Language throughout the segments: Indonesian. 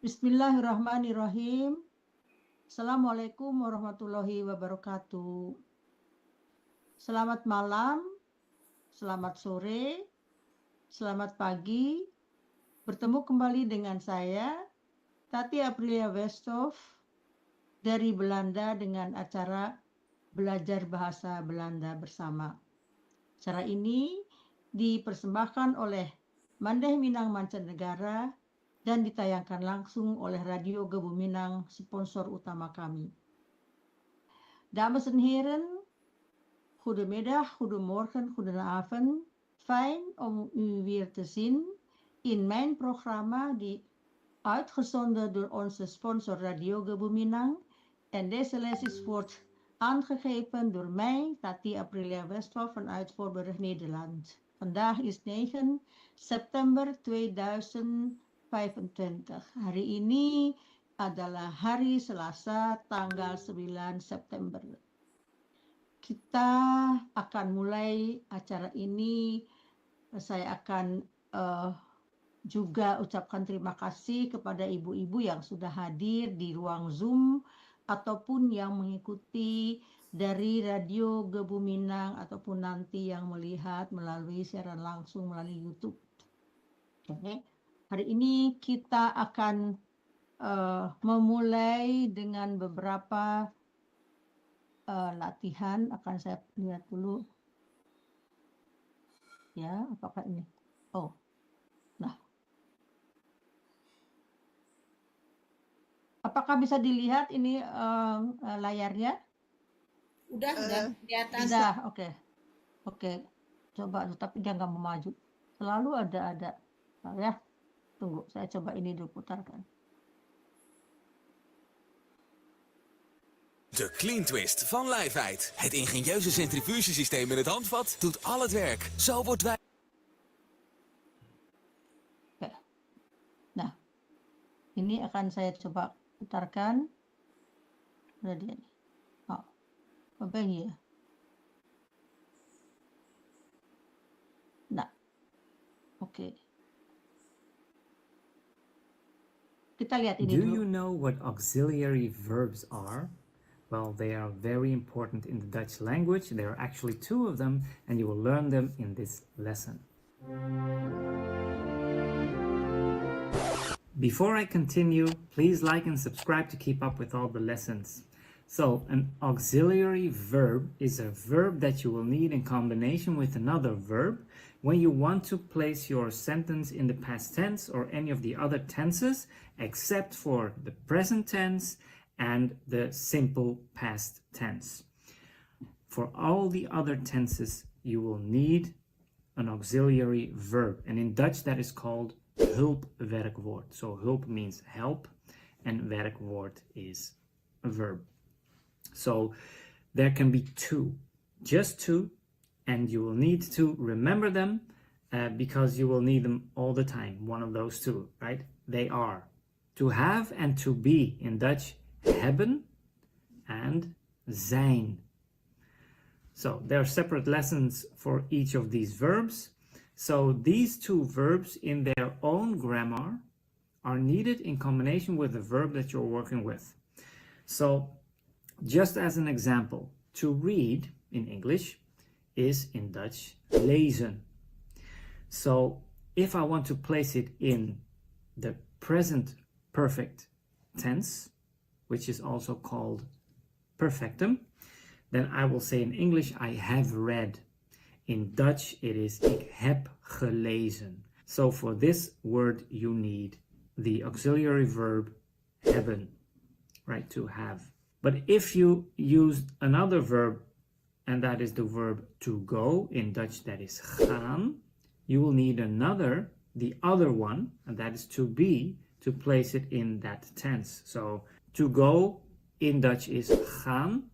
Bismillahirrahmanirrahim. Assalamualaikum warahmatullahi wabarakatuh. Selamat malam, selamat sore, selamat pagi. Bertemu kembali dengan saya, Tati Aprilia Westhoff, dari Belanda dengan acara Belajar Bahasa Belanda Bersama. Acara ini dipersembahkan oleh Mandeh Minang Mancanegara dan ditayangkan langsung oleh Radio Gebuminang, sponsor utama kami. Dames en heren, goedemiddag, goedemorgen, goedenavond. Fijn om u weer te zien in mijn programma die uitgezonden door onze sponsor Radio Gebuminang. En deze les wordt aangegeven door mij, Tati Aprilia Westhoff vanuit Voorburg, Nederland. Vandaag is 9 September 2025. Hari ini adalah hari Selasa tanggal 9 September. Kita akan mulai acara ini. Saya akan juga ucapkan terima kasih kepada ibu-ibu yang sudah hadir di ruang Zoom ataupun yang mengikuti dari Radio Gebuminang ataupun nanti yang melihat melalui siaran langsung melalui YouTube. Oke. Hari ini kita akan memulai dengan beberapa latihan. Akan saya lihat dulu. Ya, apakah ini? Oh, nah. Apakah bisa dilihat ini layarnya? Udah kelihatan. Sudah, oke. Oke, coba, tapi dia nggak mau maju. Selalu ada. Nah, ya, tunggu, saya coba ini dulu putarkan. De Clean Twist van Lijfheid. Het ingenieuze centrifugesysteem in het handvat doet al het werk. Zo wordt wij... Oke. Nah, ini akan saya coba putarkan. Udah dia nih. Oh, apa ini ya? Nah, oke. Kita lihat ini Do dulu. you know what auxiliary verbs are? Well, they are very important in the Dutch language. There are actually two of them, and you will learn them in this lesson. Before I continue, please like and subscribe to keep up with all the lessons. So, an auxiliary verb is a verb that you will need in combination with another verb when you want to place your sentence in the past tense or any of the other tenses, except for the present tense and the simple past tense. For all the other tenses, you will need an auxiliary verb. And in Dutch, that is called hulpwerkwoord. So hulp means help, and werkwoord is a verb. So there can be two, just two, and you will need to remember them because you will need them all the time, one of those two, right? They are to have and to be in Dutch, hebben and zijn. So there are separate lessons for each of these verbs. So these two verbs in their own grammar are needed in combination with the verb that you're working with. So just as an example, to read in English is in Dutch lezen. So if I want to place it in the present perfect tense, which is also called perfectum, then I will say in English, I have read. In Dutch, it is ik heb gelezen. So for this word, you need the auxiliary verb hebben, right, to have. But if you use another verb, and that is the verb to go, in Dutch that is gaan, you will need the other one, and that is to be, to place it in that tense. So to go in Dutch is gaan,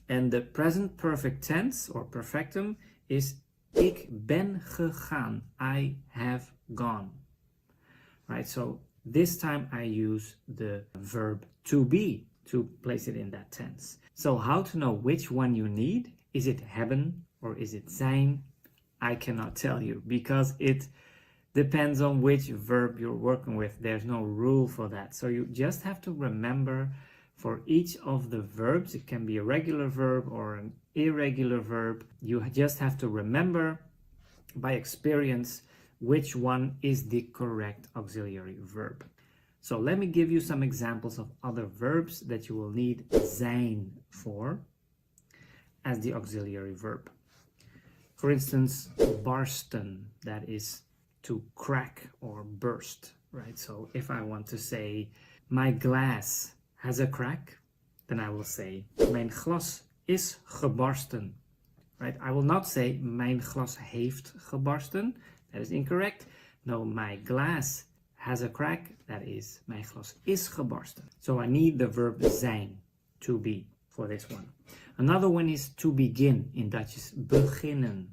and the present perfect tense or perfectum is ik ben gegaan, I have gone. Right, so this time I use the verb to be to place it in that tense. So how to know which one you need? Is it hebben or is it zijn? I cannot tell you because it depends on which verb you're working with. There's no rule for that. So you just have to remember for each of the verbs, it can be a regular verb or an irregular verb. You just have to remember by experience which one is the correct auxiliary verb. So let me give you some examples of other verbs that you will need zijn for as the auxiliary verb. For instance, barsten, that is to crack or burst, right? So if I want to say, my glass has a crack, then I will say, mijn glas is gebarsten, right? I will not say, mijn glas heeft gebarsten. That is incorrect. No, my glass has a crack. That is, mijn glas is gebarsten. So I need the verb zijn, to be, for this one. Another one is to begin. In Dutch is beginnen.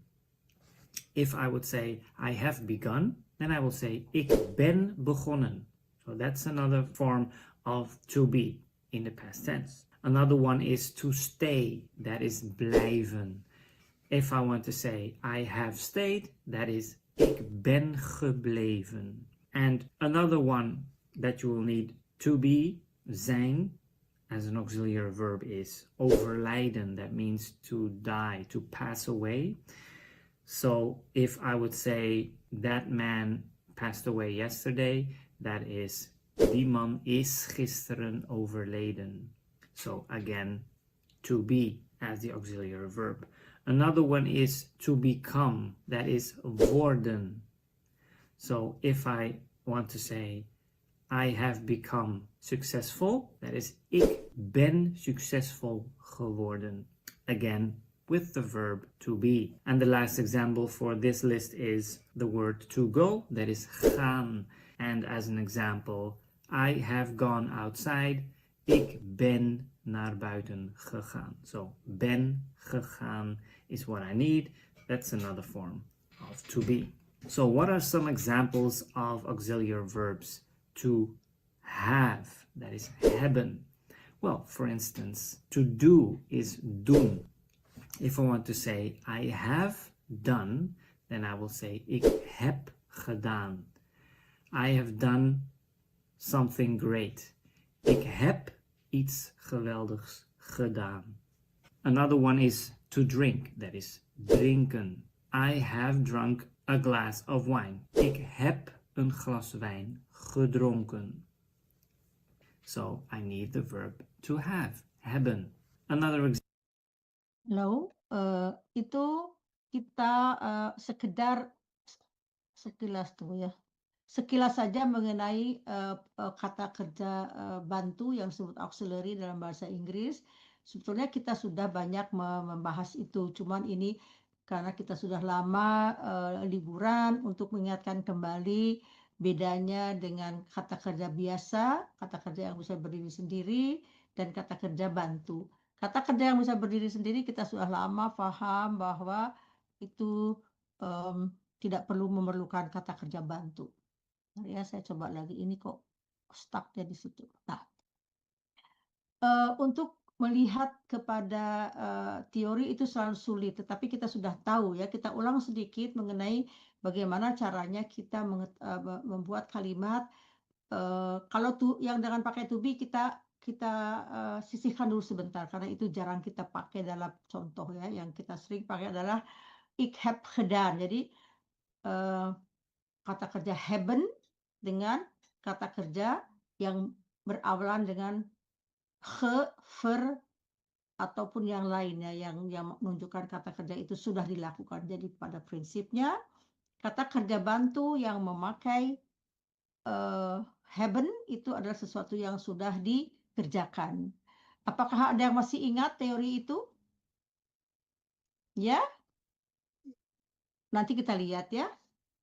If I would say, I have begun, then I will say, ik ben begonnen. So that's another form of to be in the past tense. Another one is to stay. That is blijven. If I want to say, I have stayed, that is, ik ben gebleven. And another one that you will need to be, zijn, as an auxiliary verb is overlijden. That means to die, to pass away. So if I would say that man passed away yesterday, that is, die man is gisteren overleden. So again, to be as the auxiliary verb. Another one is to become, that is worden. So if I want to say, I have become successful, that is, ik ben succesvol geworden. Again, with the verb to be. And the last example for this list is the word to go, that is gaan. And as an example, I have gone outside, ik ben naar buiten gegaan. So, ben gegaan is what I need. That's another form of to be. So what are some examples of auxiliary verbs? To have, that is hebben. Well, for instance, to do is doen. If I want to say I have done, then I will say ik heb gedaan. I have done something great. Ik heb iets geweldigs gedaan. Another one is to drink, that is drinken. I have drunk a glass of wine. Ik heb een glas wijn gedronken. So I need the verb to have, hebben. Another example. Lalu itu kita sekedar sekilas tuh ya, sekilas saja mengenai kata kerja bantu yang disebut auxiliary dalam bahasa Inggris. Sebetulnya kita sudah banyak membahas itu, cuman ini karena kita sudah lama liburan untuk mengingatkan kembali bedanya dengan kata kerja biasa, kata kerja yang bisa berdiri sendiri, dan kata kerja bantu. Kata kerja yang bisa berdiri sendiri kita sudah lama paham bahwa itu tidak perlu memerlukan kata kerja bantu. Nah, ya, saya coba lagi, ini kok stuck-nya di situ. Nah, untuk melihat kepada teori itu selalu sulit, tetapi kita sudah tahu ya, kita ulang sedikit mengenai bagaimana caranya kita membuat kalimat. Kalau yang dengan pakai to be kita sisihkan dulu sebentar karena itu jarang kita pakai dalam contoh ya. Yang kita sering pakai adalah ik heb gedaan. Jadi kata kerja hebben dengan kata kerja yang berawalan dengan ge, ver, ataupun yang lainnya yang menunjukkan kata kerja itu sudah dilakukan. Jadi pada prinsipnya kata kerja bantu yang memakai hebben itu adalah sesuatu yang sudah dikerjakan. Apakah ada yang masih ingat teori itu? Ya? Nanti kita lihat ya.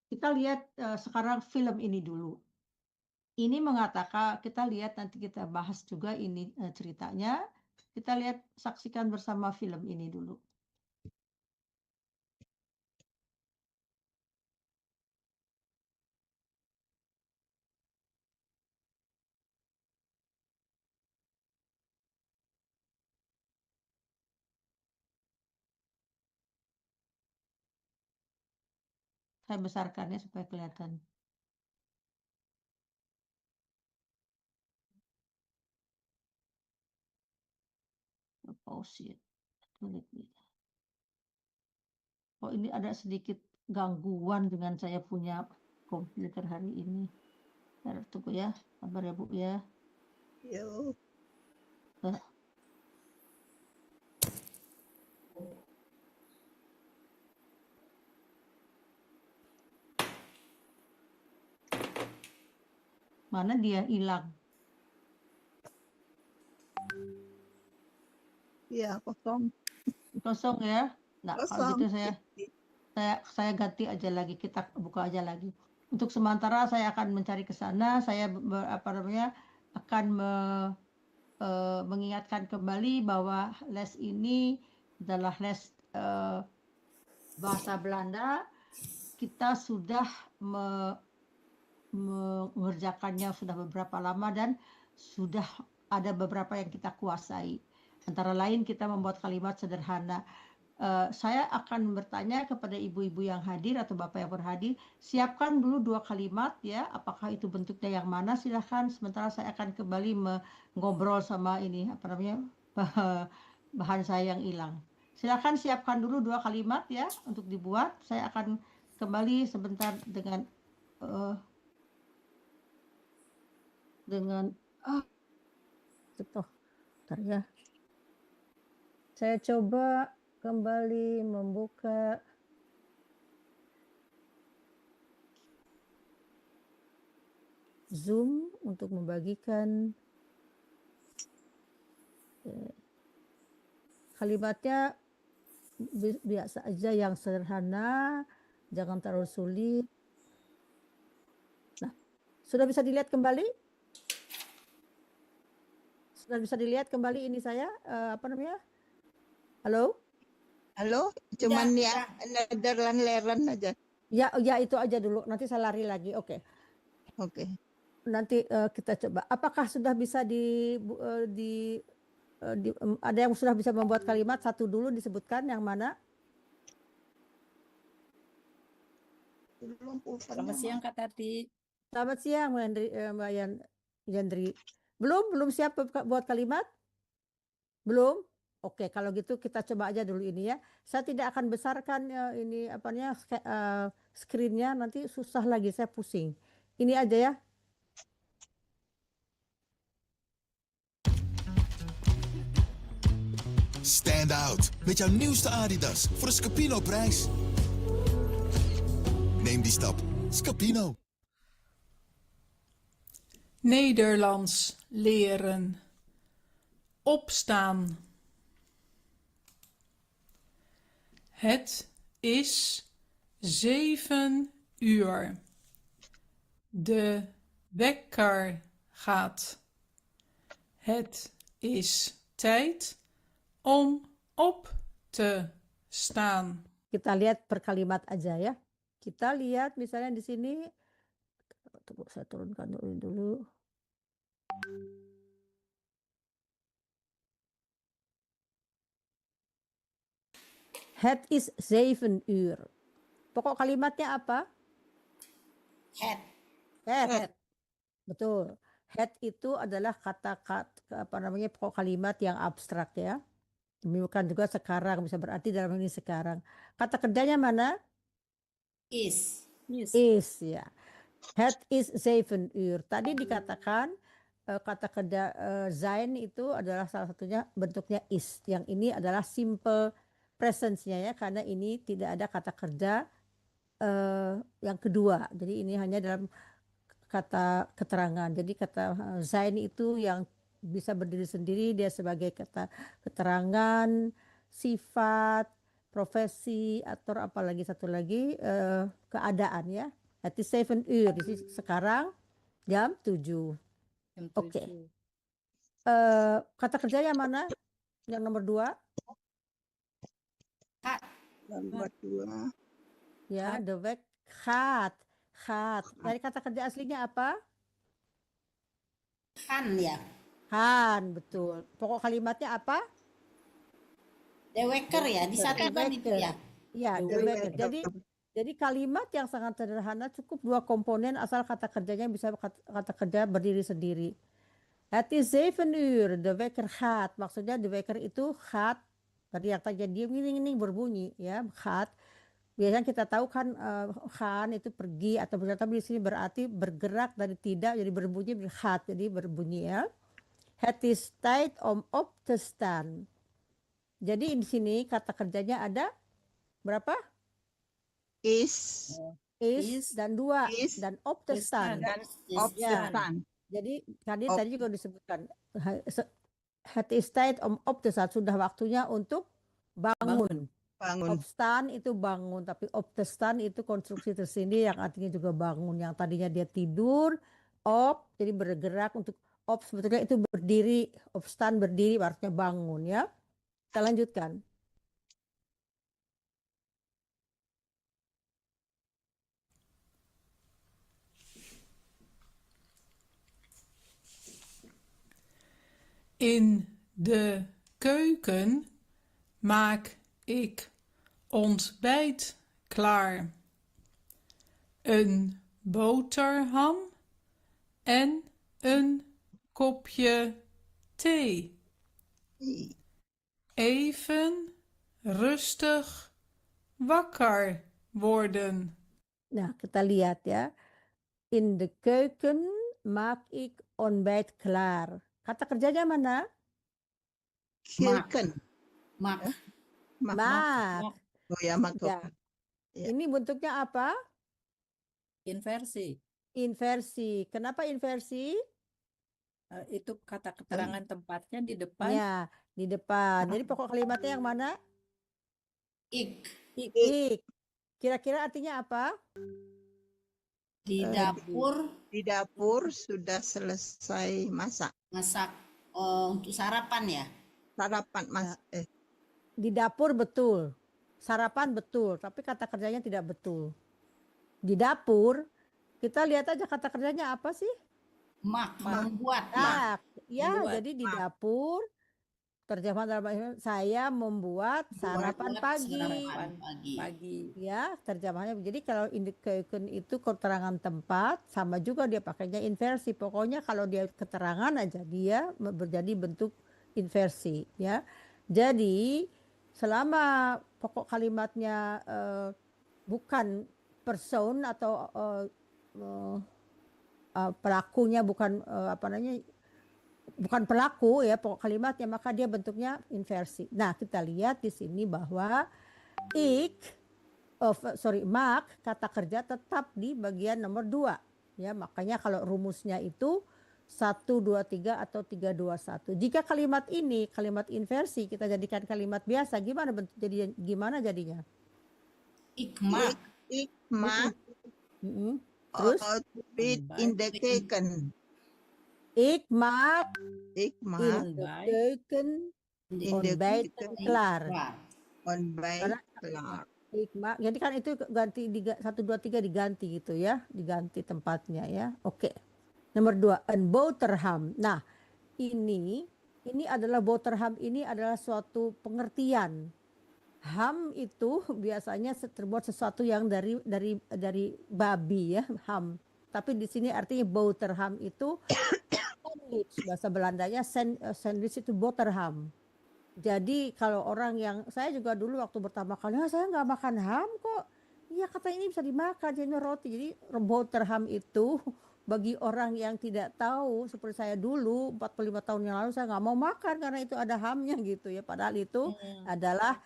Kita lihat sekarang film ini dulu. Ini mengatakan, kita lihat nanti kita bahas juga ini ceritanya. Kita lihat, saksikan bersama film ini dulu. Saya besarkan ya supaya kelihatan. Pause it. Oh, ini ada sedikit gangguan dengan saya punya komputer hari ini. Bentar, tunggu ya, sabar ya Bu ya. Yo. Eh, Mana dia hilang? Iya, kosong. Kosong ya? Nah, kalau gitu Kosong. saya ganti aja lagi, kita buka aja lagi. Untuk sementara saya akan mencari ke sana, saya akan mengingatkan kembali bahwa les ini adalah les bahasa Belanda. Kita sudah mengerjakannya sudah beberapa lama dan sudah ada beberapa yang kita kuasai. Antara lain kita membuat kalimat sederhana. Saya akan bertanya kepada ibu-ibu yang hadir atau bapak yang berhadir, siapkan dulu 2 kalimat ya, apakah itu bentuknya yang mana silahkan, sementara saya akan kembali ngobrol sama ini, bahan saya yang hilang. Silahkan siapkan dulu 2 kalimat ya untuk dibuat, saya akan kembali sebentar dengan bentar ya. Saya coba kembali membuka Zoom untuk membagikan kalimatnya biasa aja yang sederhana, jangan terlalu sulit. Nah, sudah bisa dilihat kembali? Sudah bisa dilihat kembali ini saya, Halo? Halo, cuman ya Nederland aja. Ya itu aja dulu, nanti saya lari lagi, oke. Oke. Nanti kita coba. Apakah sudah bisa ada yang sudah bisa membuat kalimat satu dulu disebutkan yang mana? Selamat siang Kak Tati. Selamat siang Mbak Yandri. Belum siap buat kalimat? Belum? Oke, kalau gitu kita coba aja dulu ini ya. Saya tidak akan besarkan ini screen-nya, nanti susah lagi, saya pusing. Ini aja ya. Stand out met jouw nieuwste Adidas voor de Scapino-prijs. Neem die stap. Scapino. Nederlands leren. Opstaan. Het is 7 uur. De wekker gaat. Het is tijd om op te staan. Kita lihat per kalimat aja ya. Kita lihat misalnya di sini, tunggu saya turunkan dulu. Het is 7 uur. Pokok kalimatnya apa? Het. Betul. Het itu adalah pokok kalimat yang abstrak ya. Bukan juga sekarang, bisa berarti dalam ini sekarang. Kata kerjanya mana? Is. Ya. Het is 7 uur. Tadi dikatakan kata kerja zijn itu adalah salah satunya bentuknya is. Yang ini adalah simple presence-nya ya, karena ini tidak ada kata kerja yang kedua. Jadi ini hanya dalam kata keterangan. Jadi kata zijn itu yang bisa berdiri sendiri, dia sebagai kata keterangan, sifat, profesi, atau apalagi satu lagi keadaan ya. Itu 7 uur, sekarang jam 7. Oke. Kata kerjanya mana? Yang nomor 2? Nomor 2. Ya, the week gaat. Dari kata kerja aslinya apa? Han ya. Han, betul. Pokok kalimatnya apa? The Wecker ya, disatukan itu ya. Ya, the wecker. Jadi Jadi kalimat yang sangat sederhana cukup 2 komponen asal kata kerjanya bisa kata kerja berdiri sendiri. Het is 7 uur, de wekker gaat. Maksudnya the wekker itu gaat, tadi yang tadi dia ini berbunyi ya, gaat. Biasanya kita tahu kan gaan itu pergi atau bergerak, tapi di sini berarti bergerak dari tidak jadi berbunyi gaat, jadi berbunyi ya. Het is tijd om op te staan. Jadi di sini kata kerjanya ada berapa? Is Is dan 2 is, dan op te staan. dan Ya. opstaan. Jadi Op. tadi juga disebutkan het is tijd om op te staan, sudah waktunya untuk bangun. Bangun. Opstaan itu bangun, tapi op te staan itu konstruksi tersendiri yang artinya juga bangun. Yang tadinya dia tidur, op jadi bergerak, untuk op sebetulnya itu berdiri, opstaan berdiri artinya bangun ya. Kita lanjutkan. In de keuken maak ik ontbijt klaar. Een boterham en een kopje thee. Even rustig wakker worden. Nah, kita lihat ya. In de keuken maak ik ontbijt klaar. Kata kerjanya mana? Keuken. Mak. Maak. Oh ya, mak. Ya. Ya. Ini bentuknya apa? Inversi. Inversi. Kenapa inversi? Itu kata keterangan tempatnya di depan. Ya, di depan. Jadi pokok kalimatnya yang mana? Ik. Ik. Kira-kira artinya apa? Di dapur Di dapur sudah selesai masak. masak untuk sarapan ya. Sarapan Di dapur betul. Sarapan betul, tapi kata kerjanya tidak betul. Di dapur, kita lihat aja kata kerjanya apa sih? Mak. Membuat. Nah, ya, Membuat. jadi di dapur, terjemahan dalam bahasa Indonesia, saya membuat sarapan pagi. Sarapan pagi. Ya, terjemahannya. Jadi kalau in the keuken itu keterangan tempat, sama juga dia pakainya inversi. Pokoknya kalau dia keterangan aja, dia menjadi bentuk inversi. Ya, jadi selama pokok kalimatnya bukan person atau pelakunya bukan bukan pelaku ya pokok kalimatnya, maka dia bentuknya inversi. Nah, kita lihat di sini bahwa mak kata kerja tetap di bagian nomor 2 ya. Makanya kalau rumusnya itu 1, 2, 3 atau 3, 2, 1. Jika kalimat ini kalimat inversi kita jadikan kalimat biasa, gimana jadinya? Ikmak. Ikmak. Terus Outfit in the keuken. Ikmak Ikmak in the keuken in the ontbijt keuken. klaar. Ontbijt klaar. Ikmak. Jadi kan itu ganti 1, 2, 3 diganti gitu ya, diganti tempatnya ya. Oke. Nomor 2, een boterham. Nah, ini adalah boterham, ini adalah suatu pengertian. Ham itu biasanya terbuat sesuatu yang dari babi ya, ham. Tapi di sini artinya boterham itu sandwich, bahasa Belandanya sandwich itu boterham. Jadi kalau orang yang, saya juga dulu waktu pertama kali, saya nggak makan ham kok. Iya, kata ini bisa dimakan, jadi roti. Jadi boterham itu bagi orang yang tidak tahu, seperti saya dulu 45 tahun yang lalu, saya nggak mau makan karena itu ada hamnya gitu ya. Padahal itu adalah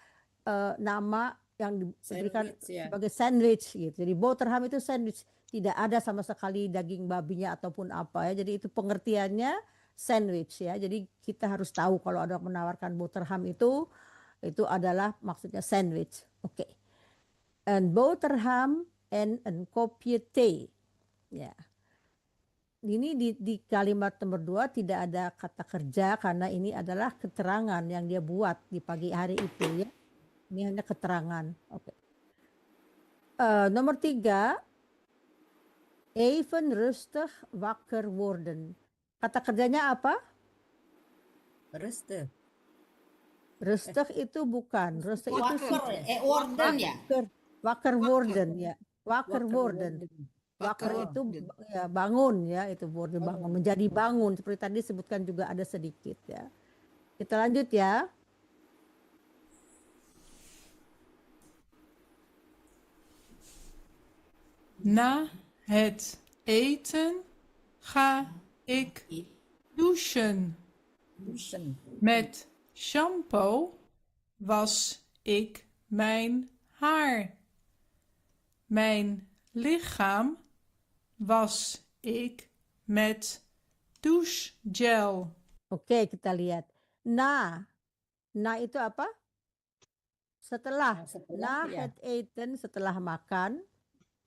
nama yang diberikan sebagai sandwich gitu. Jadi boterham itu sandwich, tidak ada sama sekali daging babinya ataupun apa ya. Jadi itu pengertiannya sandwich ya. Jadi kita harus tahu kalau ada menawarkan boterham itu adalah maksudnya sandwich. Oke. Een boterham en een kopje thee. Ya. Ini di kalimat nomor 2 tidak ada kata kerja karena ini adalah keterangan yang dia buat di pagi hari itu ya. Ini hanya keterangan. Oke. Nomor 3, even rustig wakker worden. Kata kerjanya apa? Rustig. Rustig itu bukan. Rustig itu Wakker. Worden ya. wakker worden ya. Wakker worden. Wakker itu ya bangun ya, itu worden bangun, menjadi bangun seperti tadi disebutkan juga ada sedikit ya. Kita lanjut ya. Na het eten ga ik douchen. Met shampoo was ik mijn haar. Mijn lichaam was ik met douchegel. Oke, kita lihat. Na itu apa? Setelah. Na ya. het eten, setelah makan.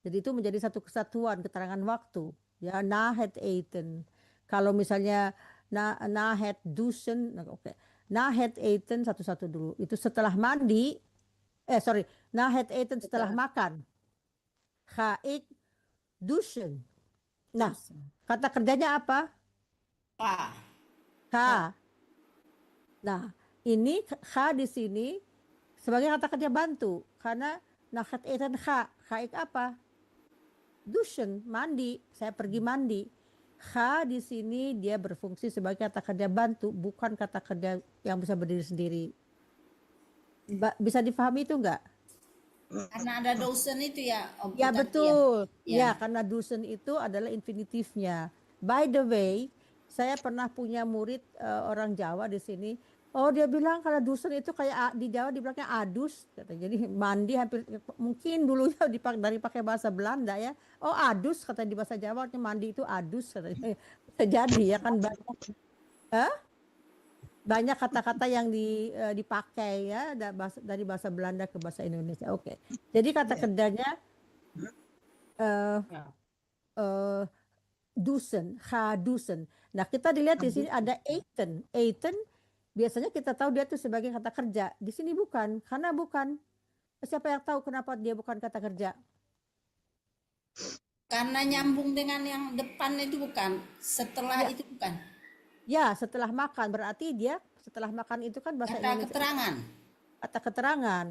Jadi itu menjadi satu kesatuan, keterangan waktu. Ya, na het eten. Kalau misalnya na het douchen, oke. Na het eten satu-satu dulu. Itu setelah mandi. Na het eten setelah makan. Ga ik douchen. Nah, kata kerjanya apa? Ga. Nah, ini ga di sini sebagai kata kerja bantu karena na het eten ga ik apa? Douchen, mandi. Saya pergi mandi. Ga di sini dia berfungsi sebagai kata kerja bantu, bukan kata kerja yang bisa berdiri sendiri. Bisa dipahami itu enggak? Karena ada dosen itu ya. Ya betul. Ya. Ya, karena dosen itu adalah infinitifnya. By the way, saya pernah punya murid orang Jawa di sini. Oh, dia bilang kalau dosen itu kayak di Jawa dibilangnya adus, katanya. Jadi mandi hampir mungkin dulunya dari pakai bahasa Belanda ya. Oh, adus kata di bahasa Jawa, mandi itu adus katanya. Jadi ya kan banyak kata-kata yang dipakai ya dari bahasa Belanda ke bahasa Indonesia. Oke. Jadi kata kerjanya dusen, ga dusen. Nah, kita dilihat di sini ada eten. Eten biasanya kita tahu dia itu sebagai kata kerja. Di sini bukan, karena bukan. Siapa yang tahu kenapa dia bukan kata kerja? Karena nyambung dengan yang depan itu bukan, setelah Ya. itu bukan. Ya, setelah makan berarti dia setelah makan itu kan bahasa Kata Indonesia. keterangan. Kata keterangan.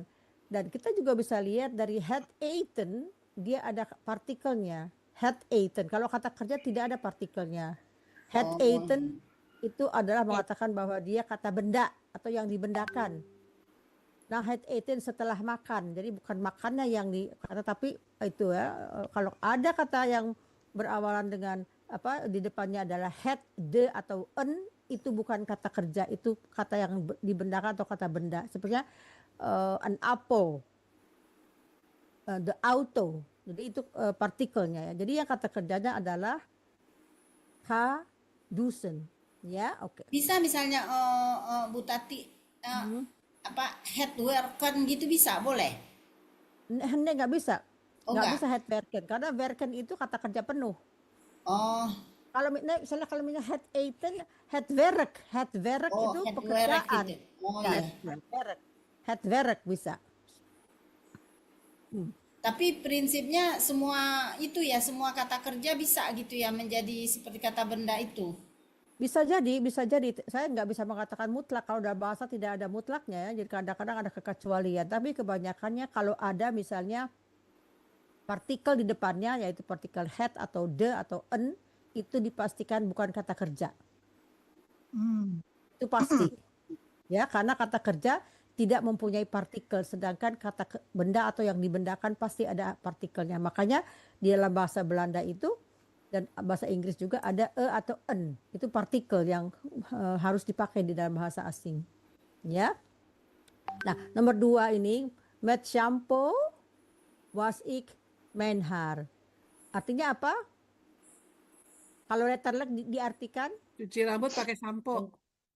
Dan kita juga bisa lihat dari had eaten dia ada partikelnya. Had eaten. Kalau kata kerja tidak ada partikelnya. Had eaten itu adalah mengatakan bahwa dia kata benda atau yang dibendakan. Nah, had eaten setelah makan. Jadi bukan makannya yang tapi itu ya. Kalau ada kata yang berawalan dengan di depannya adalah had, the atau en, itu bukan kata kerja, itu kata yang dibendakan atau kata benda. Sepertinya an apple, the auto. Jadi itu partikelnya ya. Jadi yang kata kerjanya adalah ha dusen. Ya, oke. Bisa misalnya Bu Tati head worker gitu bisa, boleh? Nggak bisa. Oh, Nggak enggak. bisa head werken karena werken itu kata kerja penuh. Oh, Kalau misalnya head werk itu head work pekerjaan. gitu. Oh Ya, ya. head werk bisa. Tapi prinsipnya semua itu ya, semua kata kerja bisa gitu ya menjadi seperti kata benda itu. Bisa jadi. Saya nggak bisa mengatakan mutlak. Kalau dalam bahasa tidak ada mutlaknya ya. Jadi kadang-kadang ada kekecualian. Tapi kebanyakannya kalau ada misalnya partikel di depannya, yaitu partikel head atau the atau en, itu dipastikan bukan kata kerja. Itu pasti. Ya, karena kata kerja tidak mempunyai partikel. Sedangkan kata benda atau yang dibendakan pasti ada partikelnya. Makanya di dalam bahasa Belanda itu dan bahasa Inggris juga ada atau en, itu partikel yang harus dipakai di dalam bahasa asing, ya. Nah, nomor 2 ini met shampoo was ik mijn haar. Artinya apa? Kalau letterlek diartikan, Cuci rambut pakai sampo.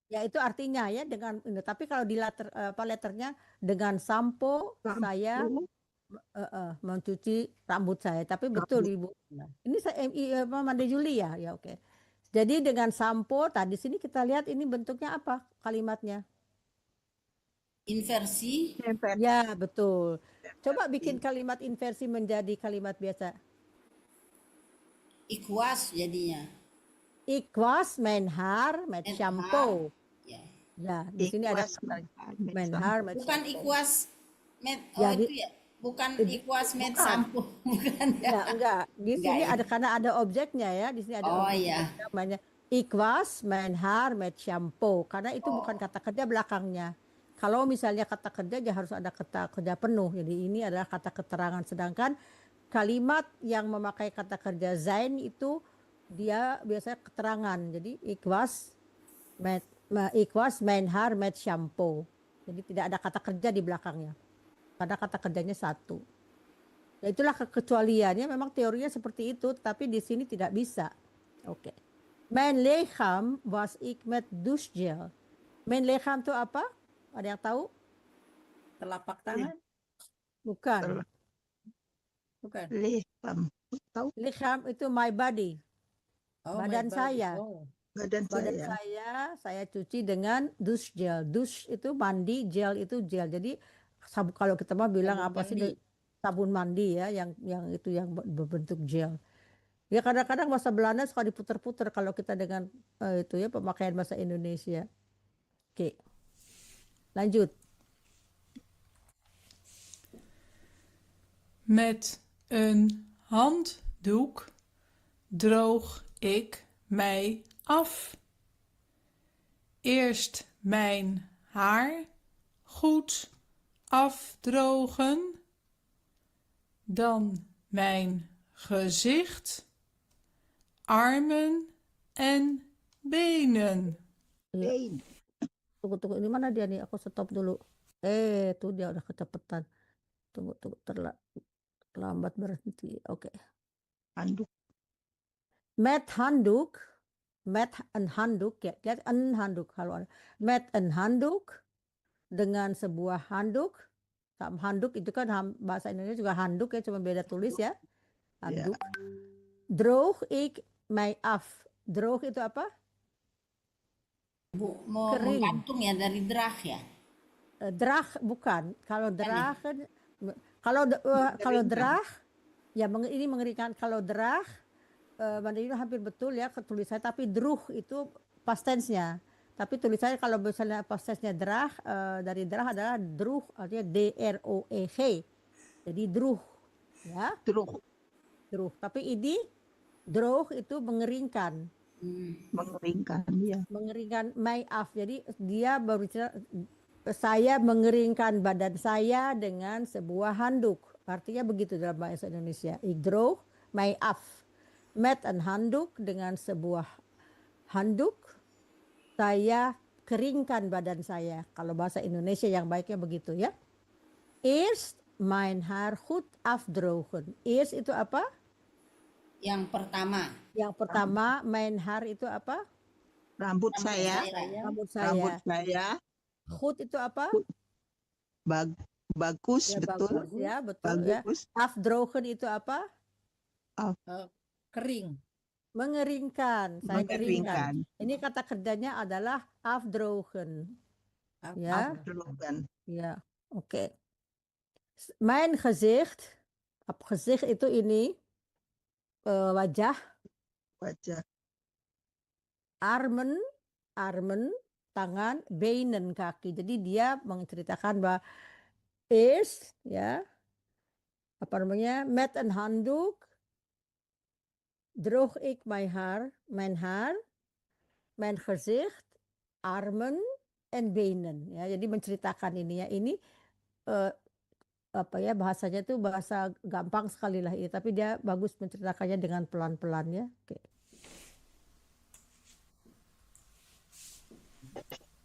ya itu artinya ya dengan ini. Tapi kalau di letternya dengan sampo saya mencuci rambut saya. Tapi betul Ibu. Ini saya Mande Juli ya. Ya oke. Jadi dengan sampo tadi sini kita lihat ini bentuknya apa kalimatnya? Inversi. Ya, betul. Coba bikin kalimat inversi menjadi kalimat biasa. Ikwas jadinya. Ik was mijn haar met shampoo. Ya. Ya, di sini ada mijn haar met Bukan shampoo. ikwas met Ya, itu ya. Bukan ik was met Bukan. sampo, bukan ya? Enggak. Di Enggak sini ya? ada karena ada objeknya ya. Di sini ada Oh objeknya iya. namanya ik was mijn haar met shampoo. Karena itu bukan kata kerja belakangnya. Kalau misalnya kata kerja ya harus ada kata kerja penuh. Jadi ini adalah kata keterangan. Sedangkan kalimat yang memakai kata kerja zijn itu dia biasanya keterangan. Jadi ik was mijn haar met shampoo. Jadi tidak ada kata kerja di belakangnya. Karena kata kerjanya satu. Ya itulah kekecualiannya, memang teorinya seperti itu, tapi di sini tidak bisa. Oke. Mijn lichaam was ik met douchegel. Mijn lichaam itu apa? Ada yang tahu? Telapak tangan. Bukan. Bukan. Lichaam. Tahu Lichaam itu my body. Oh, my Badan body. saya. Oh. badan Badan saya cuci dengan douchegel. Douche itu mandi, gel itu gel. Jadi kalau kita mah bilang Sabun apa sih mandi. sabun mandi ya, yang itu yang berbentuk gel. Ya kadang-kadang bahasa Belanda suka diputer-puter kalau kita dengan itu ya pemakaian bahasa Indonesia. Oke. Lanjut. Met een handdoek droog ik mij af. Eerst mijn haar goed afdrogen, dan mijn gezicht, armen en benen. Ya. Tunggu, ini mana dia nih? Aku stop dulu. Tuh dia udah kecepatan. Tunggu, terlambat berhenti. Oke. handuk. Met een handdoek, ya, lihat een handdoek kalau ada. Met een handdoek dengan sebuah handuk. Handuk itu kan bahasa Indonesia juga handuk ya, cuma beda tulis ya. Handuk. Droog ik mij af. Droog itu apa? Bu, mau Kering. menggantung ya dari drag ya? Drag bukan. Kalau drag kan kalau drag ya ini mengerikan. Kalau drag ini hampir betul ya tulisannya, tapi droeg itu past tense-nya. Tapi tulisannya kalau misalnya past tense-nya drag, dari drag adalah droeg, artinya D-R-O-E-G. Jadi droeg ya. Droeg. Tapi ini droog itu mengeringkan. Mengeringkan ya. Mengeringkan my af. Jadi dia berbicara saya mengeringkan badan saya dengan sebuah handuk. Artinya begitu dalam bahasa Indonesia. Ik droog my af met een handuk, dengan sebuah handuk saya keringkan badan saya. Kalau bahasa Indonesia yang baiknya begitu ya. Eerst mijn haar goed afdrogen. Eerst itu apa? Yang pertama. Yang pertama, mijn haar itu apa? Rambut saya. Rambut Rambut saya. saya. Goed itu apa? Bagus, Ya, betul. bagus ya, betul ya. Bagus. Afdrogen itu apa? Kering. Mengeringkan. Saya keringkan. Mengeringkan. Ini kata kerjanya adalah afdrogen. Ya. Afdrogen. Ya, oke. Mijn gezicht. Gezicht itu ini wajah. Wajah. Armen, tangan, benen, kaki. Jadi dia menceritakan bahwa is ya apa namanya met een handdoek droog ik mijn haar, mijn gezicht, armen en benen. Ya, jadi menceritakan ini ya. Ini apa ya bahasanya tuh bahasa gampang sekali lah ini, tapi dia bagus menceritakannya dengan pelan-pelan ya. Oke.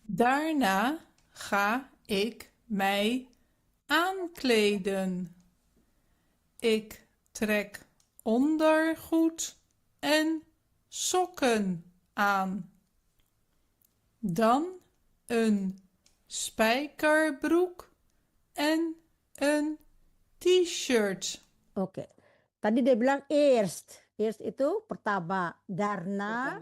Daarna ga ik mij aankleden. Ik trek ondergoed en sokken aan. Dan een spijkerbroek en een t-shirt. Oke. Tadi dia bilang eerst. Eerst itu pertama. Daarna.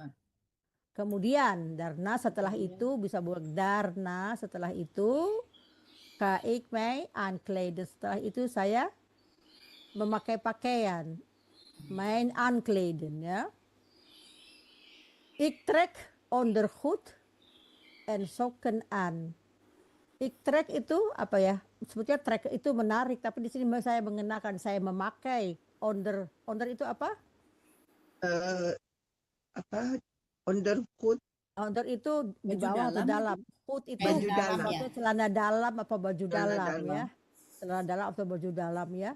Kemudian. Daarna setelah itu. Bisa buat daarna setelah itu. Ga ik mij aankleden. Setelah itu saya memakai pakaian. Mijn aankleden ya. Ik trek ondergoed en sokken aan. Ik trek itu apa ya? sebetulnya track itu menarik, tapi di sini saya mengenakan, saya memakai onder. Onder itu apa? Underfoot, Onder itu di Baju bawah atau dalam dalam. Hood itu baju dalam. sesuatu celana dalam apa baju Celana dalam dalam. ya. Celana dalam atau baju dalam ya.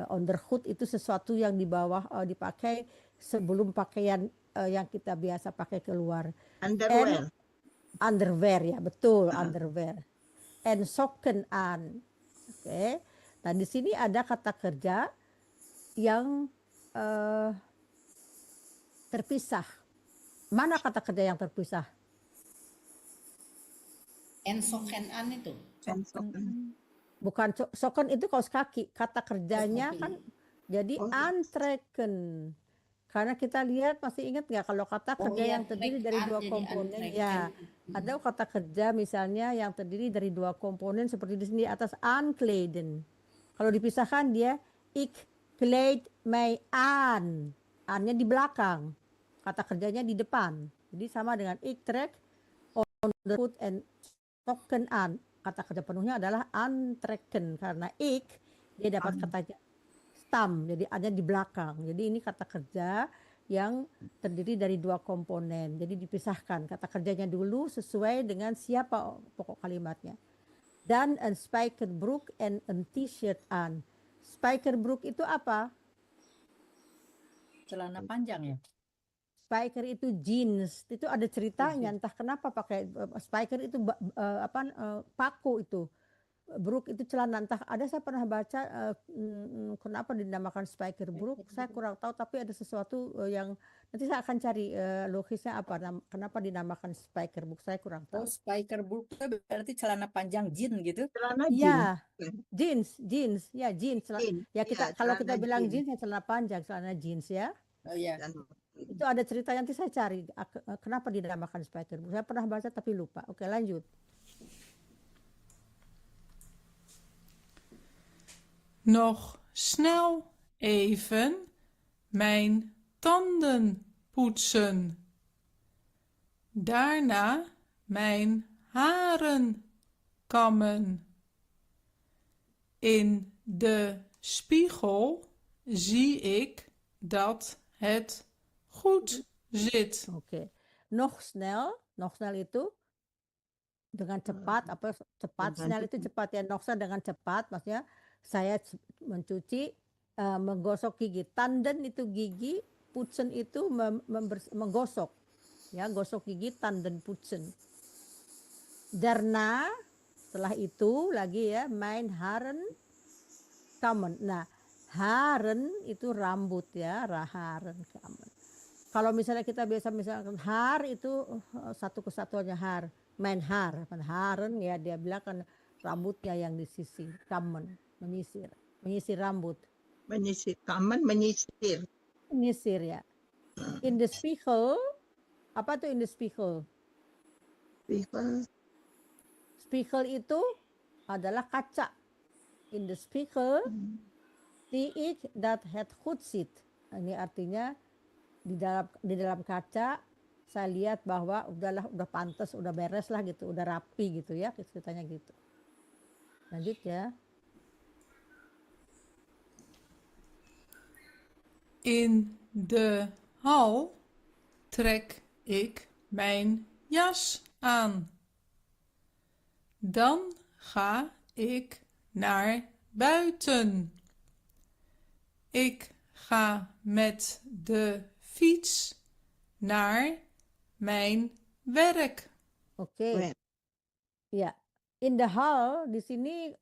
Underhood itu sesuatu yang di bawah dipakai sebelum pakaian yang kita biasa pakai keluar. Underwear. Underwear ya, betul, underwear. And sokken aan. Oke. Nah, di sini ada kata kerja yang terpisah. Mana kata kerja yang terpisah? En sokken an itu. Bukan sokken itu kaos kaki. Kata kerjanya kaki. kan jadi Oh. aantrekken. Karena kita lihat, masih ingat nggak kalau kata kerja iya, yang terdiri trek dari an dua jadi komponen? antrekken. Ya, ada kata kerja misalnya yang terdiri dari dua komponen seperti di sini atas aankleden. Kalau dipisahkan dia ik kleed mij aan. Aan-nya di belakang. Kata kerjanya di depan. Jadi sama dengan ik trek ondergoed en sokken aan. Kata kerja penuhnya adalah aantrekken karena ik dia dapat katanya stam, jadi ada di belakang. Jadi ini kata kerja yang terdiri dari dua komponen. Jadi dipisahkan kata kerjanya dulu sesuai dengan siapa pokok kalimatnya. Dan een spijkerbroek en een t-shirt aan. Spijkerbroek itu apa? celana panjang ya. Spiker itu jeans, itu ada ceritanya. Entah kenapa pakai spiker itu paku itu. Brook itu celana. Entah ada saya pernah baca kenapa dinamakan spiker brook. Saya kurang tahu, tapi ada sesuatu yang nanti saya akan cari logisnya apa. Kenapa dinamakan spiker brook? Saya kurang Oh, tahu. spiker book itu berarti celana panjang jean gitu. Celana Ya, jeans. jeans, ya jeans. Jeans, Ya kita ya, kalau kita celana bilang jeans. jeans ya celana panjang, celana jeans ya. Oh iya. Itu ada cerita nanti saya cari kenapa dinamakan spiker brook. Saya pernah baca tapi lupa. Oke, lanjut. Nog snel even mijn tanden poetsen. Daarna mijn haren kammen. In de spiegel zie ik dat het goed zit. Oke. Nog snel itu dengan cepat, apa cepat, Dengan snel itu cepat ya. Nog snel dengan cepat, maksudnya saya mencuci, menggosok gigi. Tanden itu gigi, poetsen itu menggosok. Ya, gosok gigi, tanden poetsen. Daarna, setelah itu lagi ya, mijn haren kammen. Nah, haren itu rambut ya, haren kammen. Kalau misalnya kita biasa misalkan haar itu satu kesatuannya haar, mijn haar, haren ya dia bilang kan rambutnya yang disisir, kammen, menyisir rambut. Menyisir, kammen menyisir. Menyisir ya. In the spiegel, apa tuh in the spiegel? Spiegel. Spiegel itu adalah kaca. In the spiegel, zie ik dat het goed zit. Ini artinya di dalam kaca saya lihat bahwa udah pantas, udah beres lah gitu, udah rapi gitu ya, ceritanya gitu. Lanjut ya. In de hal trek ik mijn jas aan. Dan ga ik naar buiten. Ik ga met de fiets naar mijn werk. Oke. Ya, in the hall di sini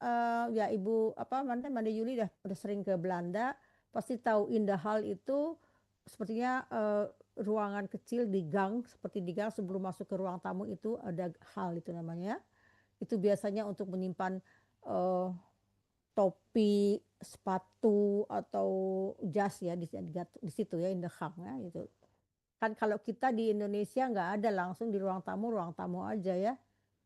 ya Ibu Manda Yuli udah sering ke Belanda, pasti tahu in the hall itu sepertinya ruangan kecil di gang, seperti di gang sebelum masuk ke ruang tamu itu ada hall itu namanya. Itu biasanya untuk menyimpan topi, sepatu atau jas ya di situ ya, in the hall ya gitu. Kan kalau kita di Indonesia nggak ada langsung di ruang tamu aja ya.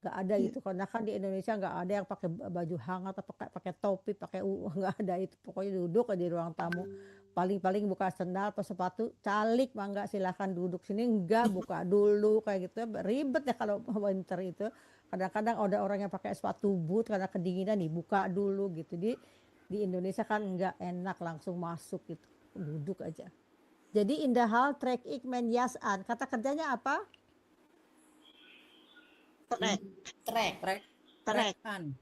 Nggak ada Iya. itu karena kan di Indonesia nggak ada yang pakai baju hangat atau pakai pakai topi, pakai nggak ada itu. Pokoknya duduk aja di ruang tamu. Paling-paling buka sendal atau sepatu, calik mangga silahkan duduk sini, enggak buka dulu kayak gitu. Ribet ya kalau winter itu. Kadang-kadang ada orang yang pakai sepatu boot karena kedinginan nih buka dulu gitu. Di Indonesia kan enggak enak langsung masuk gitu. Duduk aja. Jadi in the hall trek ik men jas aan. Kata kerjanya apa? Trek, Trek. Trek, trek, trekan,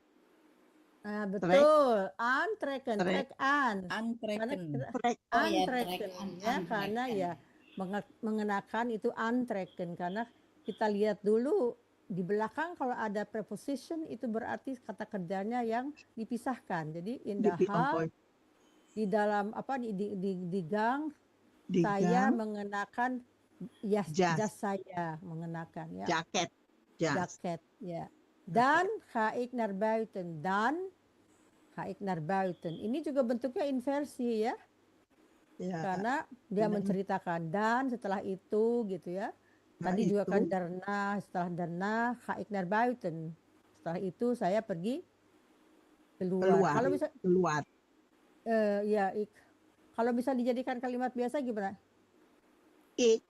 Nah, betul. Antrekken, Trek. trek aan. Karena antreken. trek. Oh ya, antrekken ya, karena antrekken. ya mengenakan itu antrekken karena kita lihat dulu di belakang kalau ada preposition itu berarti kata kerjanya yang dipisahkan. Jadi in the hall di dalam apa di gang Di saya gang, mengenakan jas, jas saya mengenakan ya. jaket, jas. Jaket ya. Dan ga ik naar buiten. Dan ga ik naar buiten. Ini juga bentuknya inversi ya. Ya, Karena dia Dan. menceritakan dan setelah itu gitu ya. Nah, Tadi juga kan itu. daarna, setelah daarna ga ik naar buiten. Setelah itu saya pergi keluar. keluar, Kalau bisa keluar. ya kalau bisa dijadikan kalimat biasa gimana? Ik,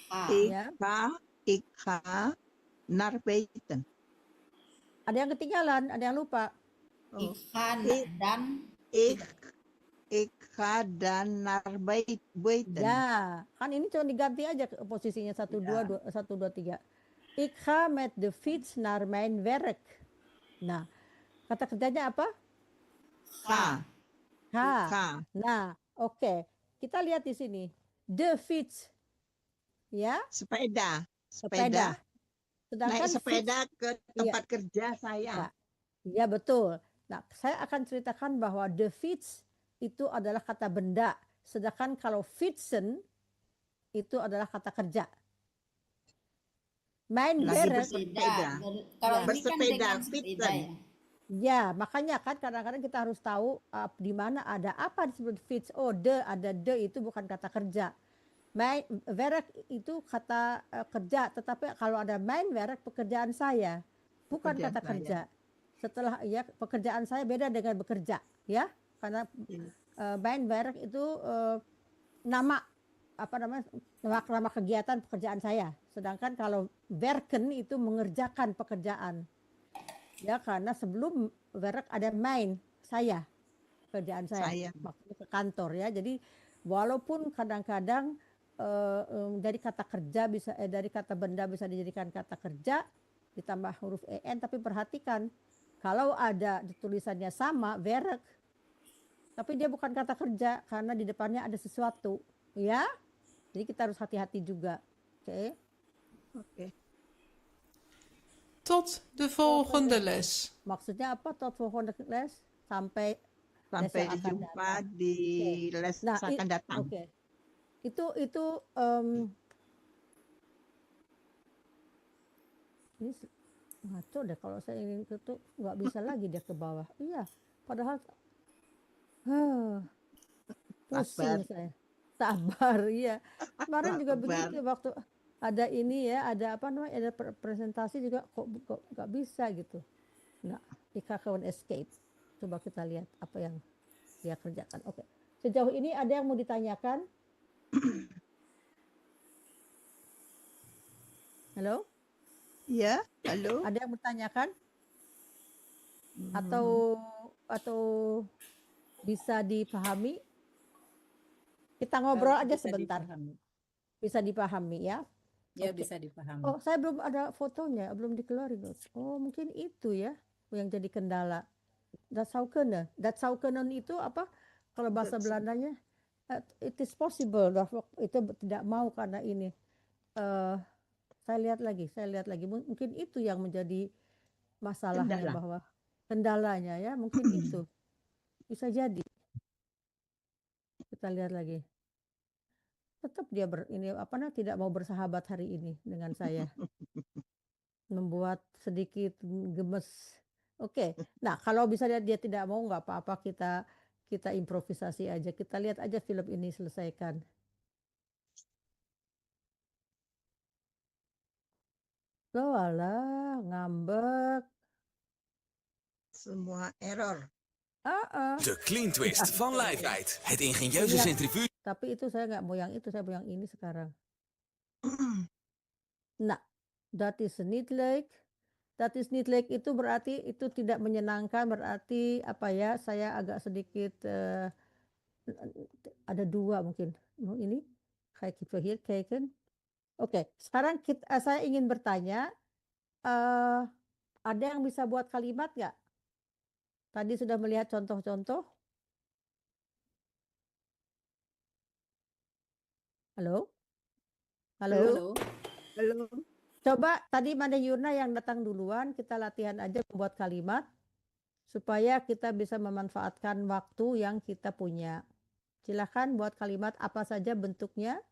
Ah, Ya. ik ga naar buiten. Ada yang ketinggalan, ada yang lupa. ik ga Ik. dan Ik ga dan naar buiten. Ya, kan ini cuma diganti aja posisinya 1 Ya. 2 1 2 3. Ik ga met de fiets naar mijn werk. Nah, kata kerjanya apa? Ga, Ga. ga. Nah, oke. Kita lihat di sini. De fiets. Ya, Sepeda, sepeda. Sedangkan naik sepeda fiets, ke tempat kerja saya. ya betul. Nah, saya akan ceritakan bahwa de fiets itu adalah kata benda. Sedangkan kalau fietsen itu adalah kata kerja. Mijn Lagi werk. bersepeda. Kalau Ya. ini kan Bersepeda, dengan sepeda fietsen. ya. Ya, makanya kan kadang-kadang kita harus tahu di mana ada apa disebut fiets. Oh, ada de itu bukan kata kerja. Mijn werk itu kata kerja, tetapi kalau ada mijn werk pekerjaan saya, bukan Pekerjaan kata saya. kerja. Setelah ya pekerjaan saya beda dengan bekerja, ya. Karena mijn werk itu nama apa namanya? Nama kegiatan pekerjaan saya. Sedangkan kalau werken itu mengerjakan pekerjaan. Ya, karena sebelum werk ada mijn, saya. Pekerjaan saya. Saya. Maksudnya ke kantor ya. Jadi walaupun kadang-kadang dari kata kerja bisa dari kata benda bisa dijadikan kata kerja ditambah huruf en, tapi perhatikan kalau ada tulisannya sama werk tapi dia bukan kata kerja karena di depannya ada sesuatu ya, jadi kita harus hati-hati juga. Oke. Oke. Tot de volgende les. Maksudnya apa? Tot volgende les, sampai Sampai yang akan jumpa datang. di les Nah, akan datang. Oke. Itu ini ngaco deh kalau saya ingin ke tuh nggak bisa lagi dia ke bawah. Iya, padahal pusing Sabar. saya. Sabar, iya. Kemarin juga Sabar. begitu waktu ada ini ya, ada apa namanya, ada presentasi juga kok nggak bisa gitu. Nah, kawan escape. Coba kita lihat apa yang dia kerjakan. Oke. Sejauh ini ada yang mau ditanyakan? Halo? Ya, halo. Ada yang bertanyakan? Atau bisa dipahami? Kita ngobrol aja Bisa sebentar. dipahami. Bisa dipahami ya? Ya, Oke. bisa dipahami. Oh, saya belum ada fotonya, belum dikeluarin. Oh, mungkin itu ya yang jadi kendala. Dat zou kunnen itu apa? Kalau bahasa Belandanya, it is possible. Itu tidak mau karena ini. Saya lihat lagi. Mungkin itu yang menjadi masalahnya, Kendala. bahwa kendalanya ya, mungkin itu. Bisa jadi. Kita lihat lagi. Tetap dia tidak mau bersahabat hari ini dengan saya. Membuat sedikit gemes. Oke. Nah, kalau bisa dia tidak mau, nggak apa-apa, kita improvisasi aja. Kita lihat aja film ini selesaikan. Loh alah, ngambek. Semua error. De Clean Twist van Lijfheid. Het ingenieuze Iya. centrifuge. Tapi itu saya nggak mau yang itu, saya mau yang ini sekarang. Nah, dat is niet leuk. Dat is niet leuk itu berarti itu tidak menyenangkan, berarti apa ya? Saya agak sedikit ada 2 mungkin. Ini kayak kita hier kijken. Oke, sekarang saya ingin bertanya, ada yang bisa buat kalimat nggak? Tadi sudah melihat contoh-contoh. Halo? Halo? Halo. Coba tadi Made Yurna yang datang duluan, kita latihan aja membuat kalimat supaya kita bisa memanfaatkan waktu yang kita punya. Silakan buat kalimat apa saja bentuknya.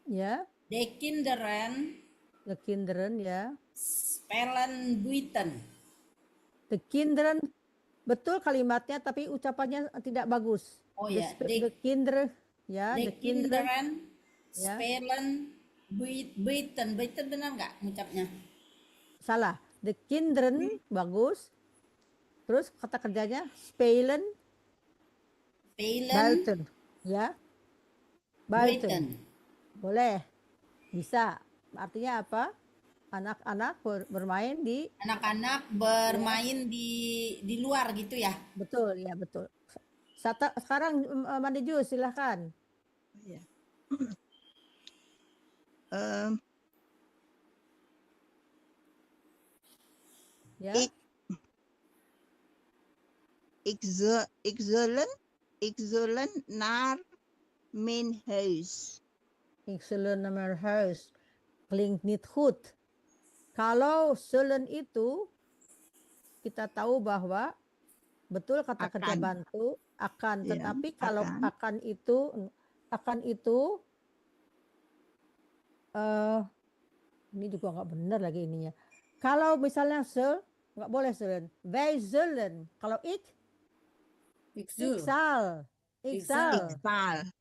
Ya, De kinderen the kinderen ya. spelen buiten. The kinderen betul kalimatnya tapi ucapannya tidak bagus. Oh The ya, the kinderen ya, de the kinderen kinderen ya. spelen buiten. Buiten benar nggak ngucapnya? Salah. The kinderen bagus. Terus kata kerjanya spelen Spelen buiten. Ya. Buiten. buiten. Boleh. Bisa. Artinya apa? Anak-anak bermain di Anak-anak bermain di luar gitu ya. betul, ya betul. Sekarang Made Ju silahkan. Ya. Em, Ya. ik zullen naar mijn huis. Ik zullen naar mijn huis. Klinkt niet goed. Kalau zullen itu kita tahu bahwa betul kata kerja Akan. bantu akan, Iya, tetapi kalau akan. akan itu ini juga nggak benar lagi ininya. Kalau misalnya nggak boleh zullen. Wij zullen. Kalau ik zal. Ik zal.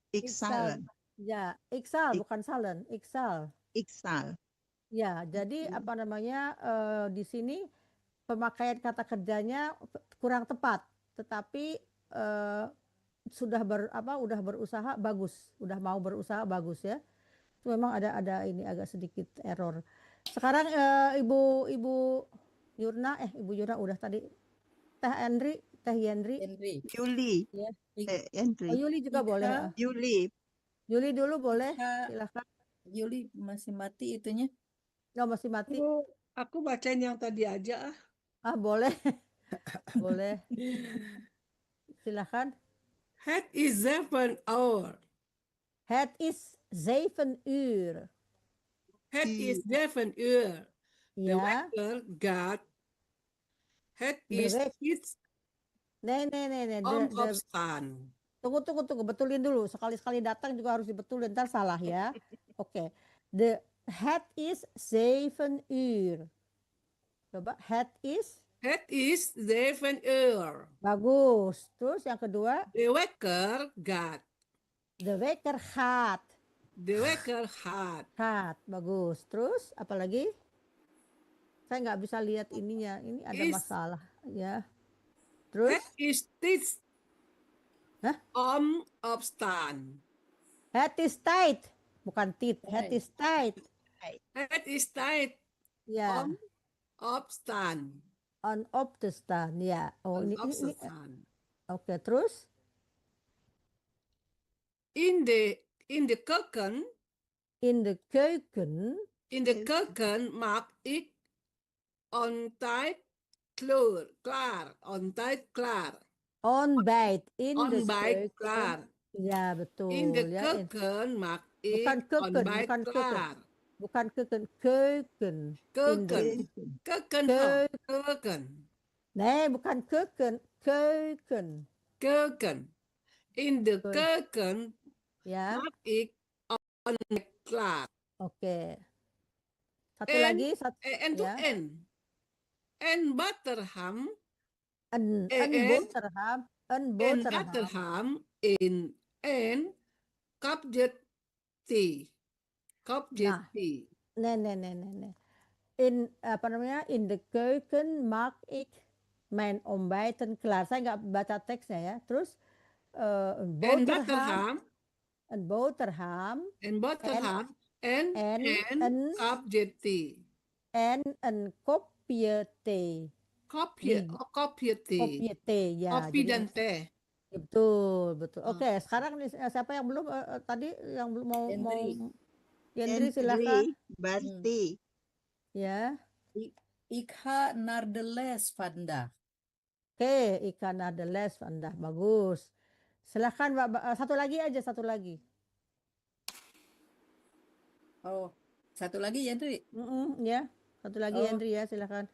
Ik zal. Ya, ik zal Ik- bukan salen, ik zal. Ik zal. Ya, jadi apa namanya di sini pemakaian kata kerjanya kurang tepat, tetapi sudah udah berusaha bagus, udah mau berusaha bagus ya. Itu memang ada ini agak sedikit error. Sekarang Ibu Yurna, Ibu Yurna udah tadi. Teh Yendri. Henry. Jullie. Ya. Henry. Oh, Yuli juga boleh. Ika. Jullie. Yuli dulu boleh, Ika. silakan. Yuli masih mati itunya. Oh, masih mati. Aku bacain yang tadi aja ah. Ah, boleh. Boleh. Silakan. Het is 7 uur. Het is 7 uur. Het is 7 uur. De Ya. wekker gaat. Het De is wek- iets Nee. om opstaan. Tunggu. Betulin dulu. Sekali-sekali datang juga harus dibetulin. Ntar salah ya. Oke. Het is 7 uur. Coba. Het is. Het is 7 uur. Bagus. Terus yang kedua. De wekker gaat. De wekker gaat. De wekker gaat. Gaat. Bagus. Terus apalagi? Saya nggak bisa lihat ininya. Ini ada Is. masalah. Ya. Terus. Het is tijd Hah? om opstaan. Het is tijd. Bukan tit. Het is tijd. Het is tijd Ya. om opstaan. On op te staan. Ya. Oh, Om ini. opstaan. Oke, terus. In de keuken. In de keuken. In de keuken maak ik ontbijt klaar. Ontbijt klaar. Ontbijt. In de Ontbijt keuken. klaar. Ya, betul. In de ya. keuken maak ik Bukan keuken, ontbijt bukan keuken. klaar. Bukan keuken. Keuken. In de- Keuken. Keuken. Nee, bukan keuken. Keuken. Keuken. In de Keuken. keuken Ya. maak ik ontbijt klaar. Oke. Satu En- lagi. En to Ya. en boterham. Een En- boterham. Een En boterham. boterham in kopje thee. Kopje Nah. thee. Nee, nee, nee, nee, nee. In de keuken maak ik mijn ontbijten klaar. Saya nggak baca teksnya ya. Terus een En boterham, boterham. En boterham. En een kopje thee. en een kopje thee. Kopje thee. Kopje thee, ya. Kopi Jadi dan teh. betul, betul. Oke, sekarang nih siapa yang belum tadi yang belum mau Yendri silakan. Berarti. Ya. Ik ga naar de les vandaag. Oke, ikan ada les Anda. Bagus. Silakan Mbak, satu lagi aja, satu lagi. Oh, satu lagi ya, Dri. Ya, satu lagi Oh. Yendri ya, silakan.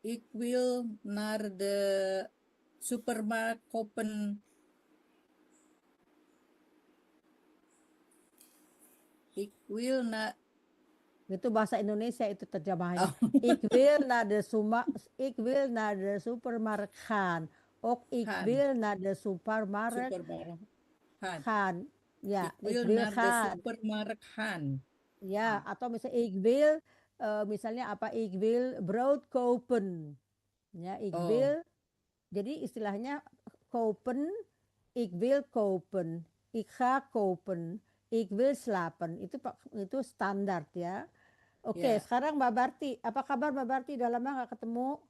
Ik wil naar de supermarkt kopen. Ik wil naar Itu bahasa Indonesia itu terjemahannya. Oh. Ik wil naar de supermarkt gaan. Ook ik Gaan. wil naar de supermarkt supermarkt gaan. gaan. Ja, Ik wil naar de gaan. supermarkt gaan. Ya, atau misalnya ik wil misalnya apa? Ik wil brood kopen. Ya, ik Oh. wil. Jadi istilahnya kopen, ik wil kopen, ik ga kopen, ik wil slapen. Itu standar ya. Oke, Ya. sekarang Mbak Barti. Apa kabar Mbak Barti? Udah lama nggak ketemu?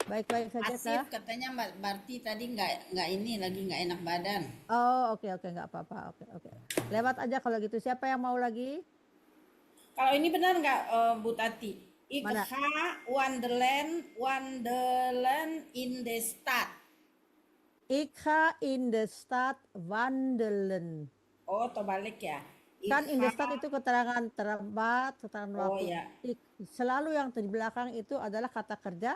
Baik-baik saja Asif kah? katanya Mbak Barti tadi nggak ini lagi nggak enak badan. Oh, oke nggak apa-apa. Oke. Lewat aja kalau gitu. Siapa yang mau lagi? Kalau ini benar nggak Bu Tati? Ik Mana? ga wonderland in the stad. Ik ga in de stad wandelen. Oh, terbalik ya. Ik Kan in the ga- stad itu keterangan tempat, keterangan Oh waktu. ya. Selalu yang di belakang itu adalah kata kerja.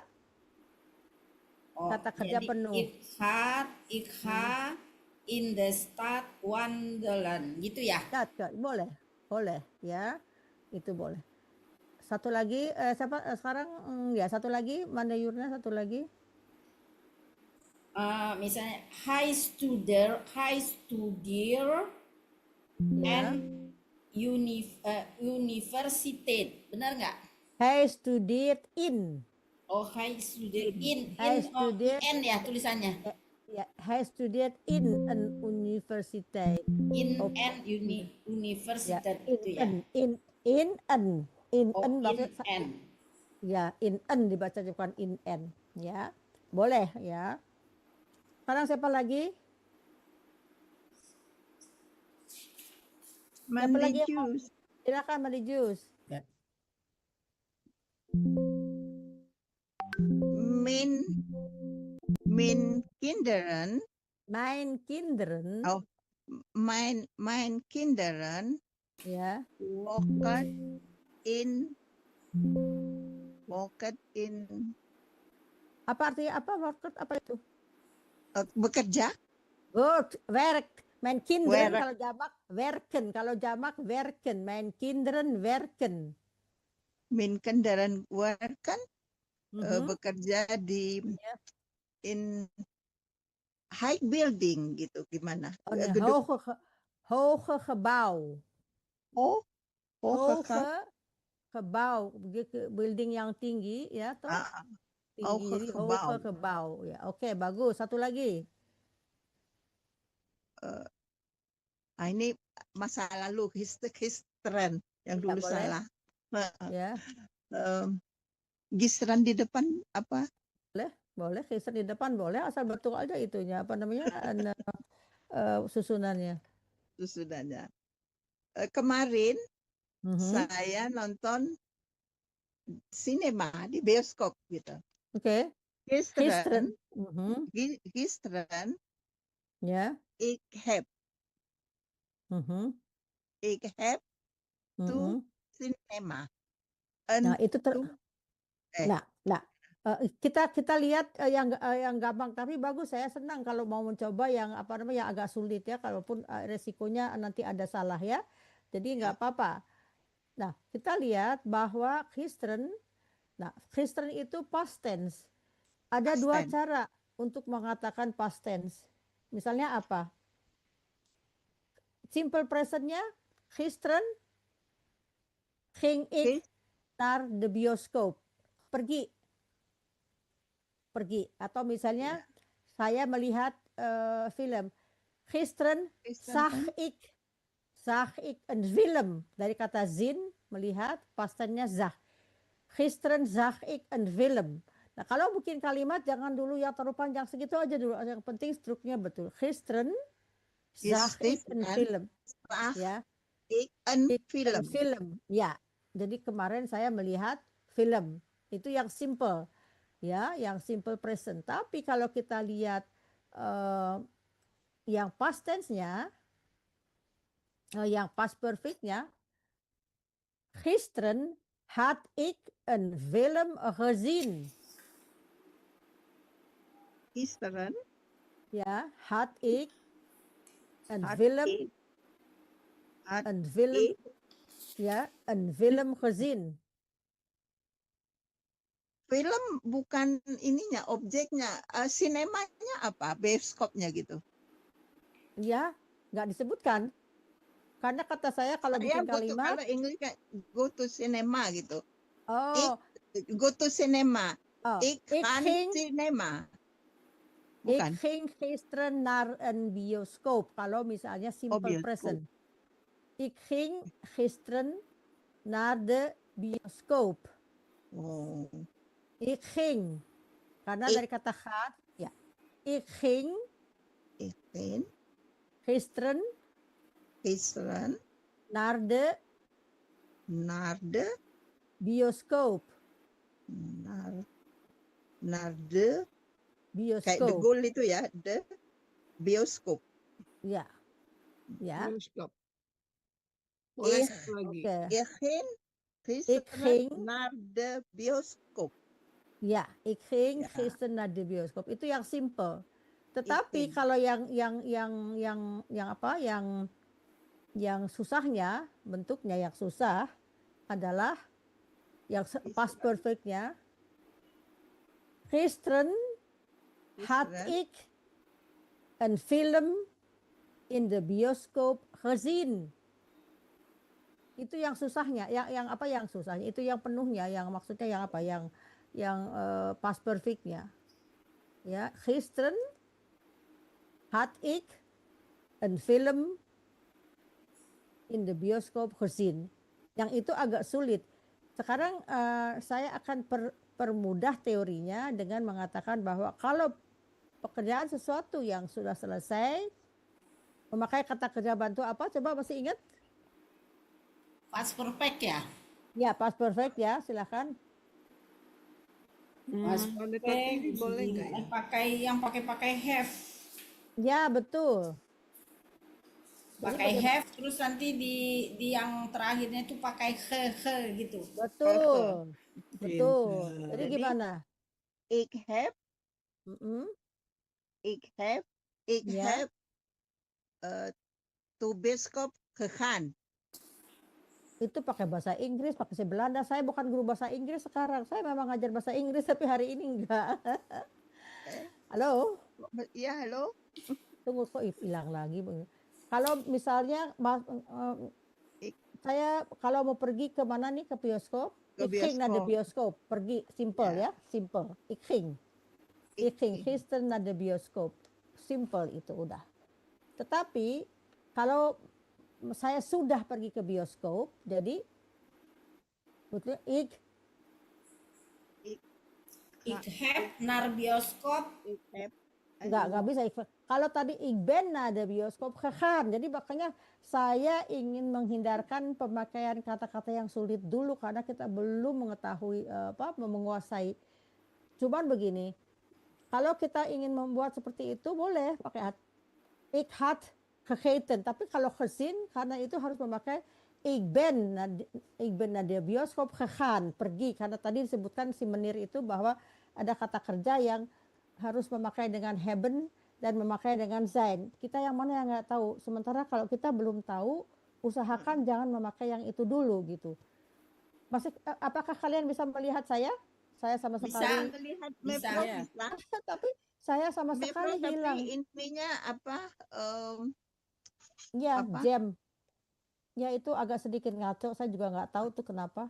Oh, Kata kerja jadi penuh. Ik ga in the stad wandelen. Gitu ya. Boleh ya, itu boleh. Satu lagi, sekarang ya satu lagi, Manda Yurna satu lagi. Misalnya high studier Ya. and university. Benar nggak? Hij studeert in. Oh, high studier in Hij oh, studeert- in ya tulisannya. Ya, hij studeert in een universiteit. In Oh. and Ya, university itu ya. in Oh, in maksudnya and. ya in dibaca bukan in n ya. Boleh ya. Sekarang siapa lagi? Siapa lagi yang mau? Mandi Silakan Mandi Jus. Min kinderen, Mijn kinderen. Oh. mijn kinderen Ya. woken in Apa artinya apa? Worker apa itu? bekerja. Werk. Mijn kinderen Werk. kalau jamak werken. Kalau jamak werken. Mijn kinderen werken. Min kinderen werken, Mhm. bekerja di Ya. in high building gitu, gimana? Oh, nee, Gedung hoge gebouw. hoge Gebouw. Building yang tinggi ya toh? Tinggi. hoge Jadi gebouw. hoge gebouw. Ya, oke, bagus. Satu lagi. Ini masa lalu gisteren yang Ya, dulu boleh. salah. Ya, Gisteren di depan apa? boleh. Kisah di depan boleh asal betul aja itunya. Apa namanya? Susunannya. Sesudahnya. Kemarin Mhm. saya nonton sinema di bioskop gitu. Oke. Gisteren, Mhm. gisteren, Ya. ik heb Mhm. to Mhm. cinema. Nah, itu Eh. Nah, kita lihat yang gampang, tapi bagus, saya senang kalau mau mencoba yang apa namanya yang agak sulit ya, kalaupun resikonya nanti ada salah ya. Jadi nggak apa-apa. Nah, kita lihat bahwa Kristen itu past tense. Ada Past dua tense. cara untuk mengatakan past tense. Misalnya apa? simple presentnya gisteren ging ik naar de bioscoop. Pergi. Atau misalnya saya melihat film. Gisteren zag ik een film. Dari kata zin, melihat, pastennya zag. Gisteren zag ik een film. Nah, kalau bikin kalimat jangan dulu yang terlalu panjang, segitu aja dulu. Yang penting struknya betul. Gisteren zag ik een film. Ya. Een Een film. film. Ya. Jadi kemarin saya melihat film. Itu yang simple. Ya, yang simple present. Tapi kalau kita lihat yang past tense-nya, yang past perfect-nya, gisteren had ik een film gezien. Gisteren Ja, had ik een had film, ik- had een film, ik ya, een film gezien. film bukan ininya, objeknya, sinemanya apa? Bioskopnya gitu. Ya, nggak disebutkan. Karena kata saya kalau Ya, bikin kalimat, kalau English kayak go to cinema gitu. oh, Go to cinema. oh, Ik gaan ging, cinema. ik Bukan. ging gisteren naar een bioscoop. Kalau misalnya simple bioscoop. present. Ik ging gisteren naar de bioscoop. Oh. Ik ging. Karena Ik- dari kata gaat, ya. Ik ging Ik ben gisteren gisteren naar de naar de bioscoop. naar de kayak de Bioscoop. Gaulle itu ya, de bioskop. Ya. Ya. Bioskop. Boleh Ik satu lagi. Oke. Ik ging ging- gisteren naar de bioskop. Ya, ik ging Ya. gisteren naar de bioscoop. Itu yang simple. Tetapi ging. kalau yang apa? Yang susahnya, bentuknya yang susah adalah yang past perfectnya. Gisteren had Gisteren ik een film in de bioscoop gezien. Itu yang susahnya, yang apa yang susahnya? Itu yang penuhnya, yang maksudnya yang apa? Yang past perfectnya. Ya, gisteren had ik een film in de bioscoop gezien. Yang itu agak sulit. Sekarang saya akan permudah teorinya dengan mengatakan bahwa kalau pekerjaan sesuatu yang sudah selesai, memakai kata kerja bantu apa? Coba masih ingat? Past perfect ya. Ya, past perfect ya, silakan. Kuantitatif boleh nggak ya? Pakai have. Ya, betul. Pakai have terus nanti di yang terakhirnya itu pakai he gitu. Betul. Betul. Jadi gimana? Ik heb Mm-mm. ik Ja. heb to bioskop gegaan. Itu pakai bahasa Inggris, pakai bahasa Belanda. Saya bukan guru bahasa Inggris sekarang. Saya memang ngajar bahasa Inggris, tapi hari ini enggak. Halo? Ya, halo. Tunggu, kok hilang lagi. Kalau misalnya saya kalau mau pergi ke mana nih, ke bioskop? Ke Ik ging naar de bioskop. bioscoop. Pergi, simple ya, simple. Ik ging gisteren naar de bioscoop. Simple itu udah. Tetapi kalau saya sudah pergi ke bioskop, jadi betul ik heb naar bioskop. Ik heb nggak bisa. Kalau tadi ik ben naar de bioscoop gegaan, jadi makanya saya ingin menghindarkan pemakaian kata-kata yang sulit dulu karena kita belum mengetahui menguasai. Cuman begini, kalau kita ingin membuat seperti itu boleh pakai ik had gegeten, tapi kalau gezien karena itu harus memakai ik ben naar de bioscoop gegaan, pergi, karena tadi disebutkan si menir itu bahwa ada kata kerja yang harus memakai dengan hebben dan memakai dengan zijn. Kita yang mana yang nggak tahu. Sementara kalau kita belum tahu, usahakan jangan memakai yang itu dulu gitu. Masih, apakah kalian bisa melihat saya? Saya sama bisa sekali, melihat Bisa. Mepro, Ya. bisa. tapi saya sama Mepro, sekali tapi hilang. intinya apa? Ya, Apa? jam. Ya itu agak sedikit ngaco, saya juga nggak tahu tuh kenapa.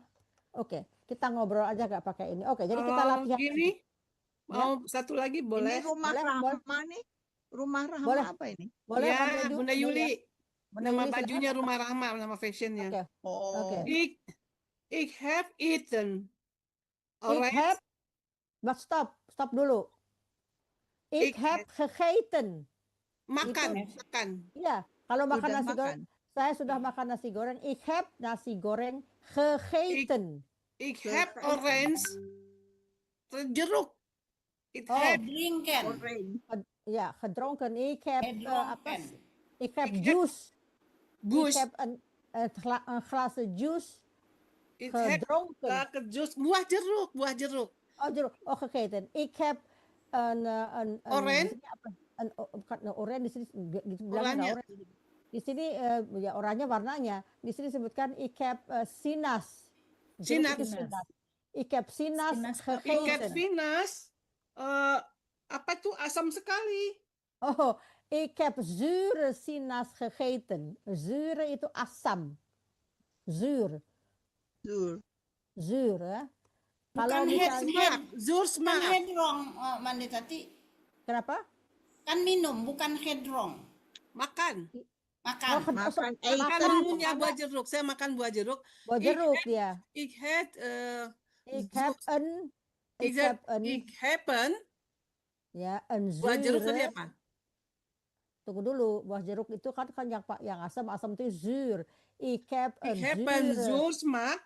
Oke, kita ngobrol aja nggak pakai ini. Oke, jadi kita latihan Gini, Ya. mau satu lagi Ini boleh? rumah Boleh, Rahma nih. Rumah Rahma Boleh. apa ini? boleh Ya, Bunda Bunda Yuli ya. Yuli. Bunda Nama Yuli silakan. bajunya Rumah Rahma, nama fashionnya. Oke, oke. Oh, Ik have eaten Ik orange. heb, but stop dulu. Ik Ik heb gegeten. Makan, Itu- makan. Iya, kalau makan sudah nasi goreng, makan. saya sudah makan nasi goreng. Ik heb nasi goreng gegeten. Ik heb orange. Jeruk. Ik Oh. heb Drinken. Orange. Ja, gedronken. Ik heb apa? Gedronken. Ik heb Ik heb juice. Ik goose. heb een glas juice Ik heb gedronken. jus buah jeruk, buah jeruk. Oh, jeruk. Oh, gegeten. Ik heb een Oren? di sini apa? Bukan oren di sini gitu bilangnya Oranye. nggak oren. Di sini ya oranye warnanya. Di sini disebutkan ik heb sinas. Jeruk Sinas. itu sinas. Ik heb sinas Sinas apa? Ik heb gegeten. Venus. Apa itu asam sekali? Oh, ik heb zure sinas gegeten. Zure itu asam. Zuur. Zur. Zuur, ya. Kalau Bukan misalnya, Zur Kan smaak. headrong, Mandetati. kenapa? Kan minum, bukan headrong. Makan. Makan. Makan Makan eten. punya buah jeruk. Saya makan buah jeruk. Buah jeruk dia. Ik had Ik heb een, ik heb een, ik heb een ya, een buah jeruk tadi zure. apa? Tunggu dulu, buah jeruk itu kan yang asam itu zuur. Ik heb Ik een heb een zure zur smaak.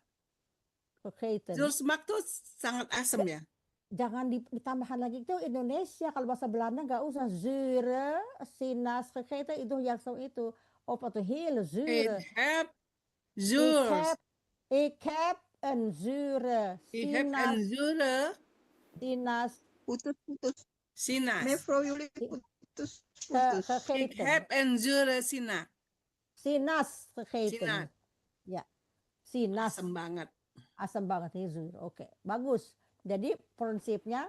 gegeten. Zur smaak tuh sangat asam ya. Jangan ditambahkan lagi itu Indonesia, kalau bahasa Belanda nggak usah zure, sinas gegeten itu yang itu. Of atau heel zure. Ik heb Ik zur. heb een zure Ik heb een zure sinas Putus-putus. sinas. Mevrouw jullie putus-putus. Ik gegeten. heb een zure sinak. Sinas gegeten. Sinas. Ya, sinas. Asam banget. Asam banget ini zuur. Oke, bagus. Jadi prinsipnya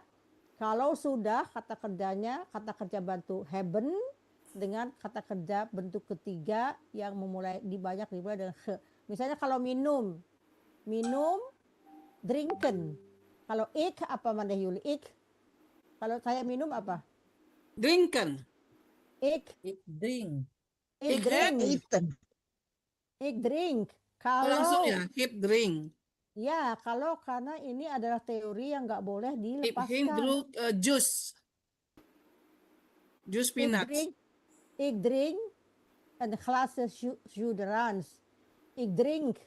kalau sudah kata kerjanya kata kerja bantu hebben dengan kata kerja bentuk ketiga yang dimulai dengan he. Misalnya kalau minum drinken. Kalau ik apa Manda Yuli? Ik. Kalau saya minum apa? Drinken. Ik. Ik drink. Ik Ik heb drink. Eten. Ik drink. Oh, langsung Kalau ya. Hip drink. ya kalau karena ini adalah teori yang nggak boleh Hip dilepaskan. drink juice. Juice peanuts. Ik drink een glas suderans. Ik drink,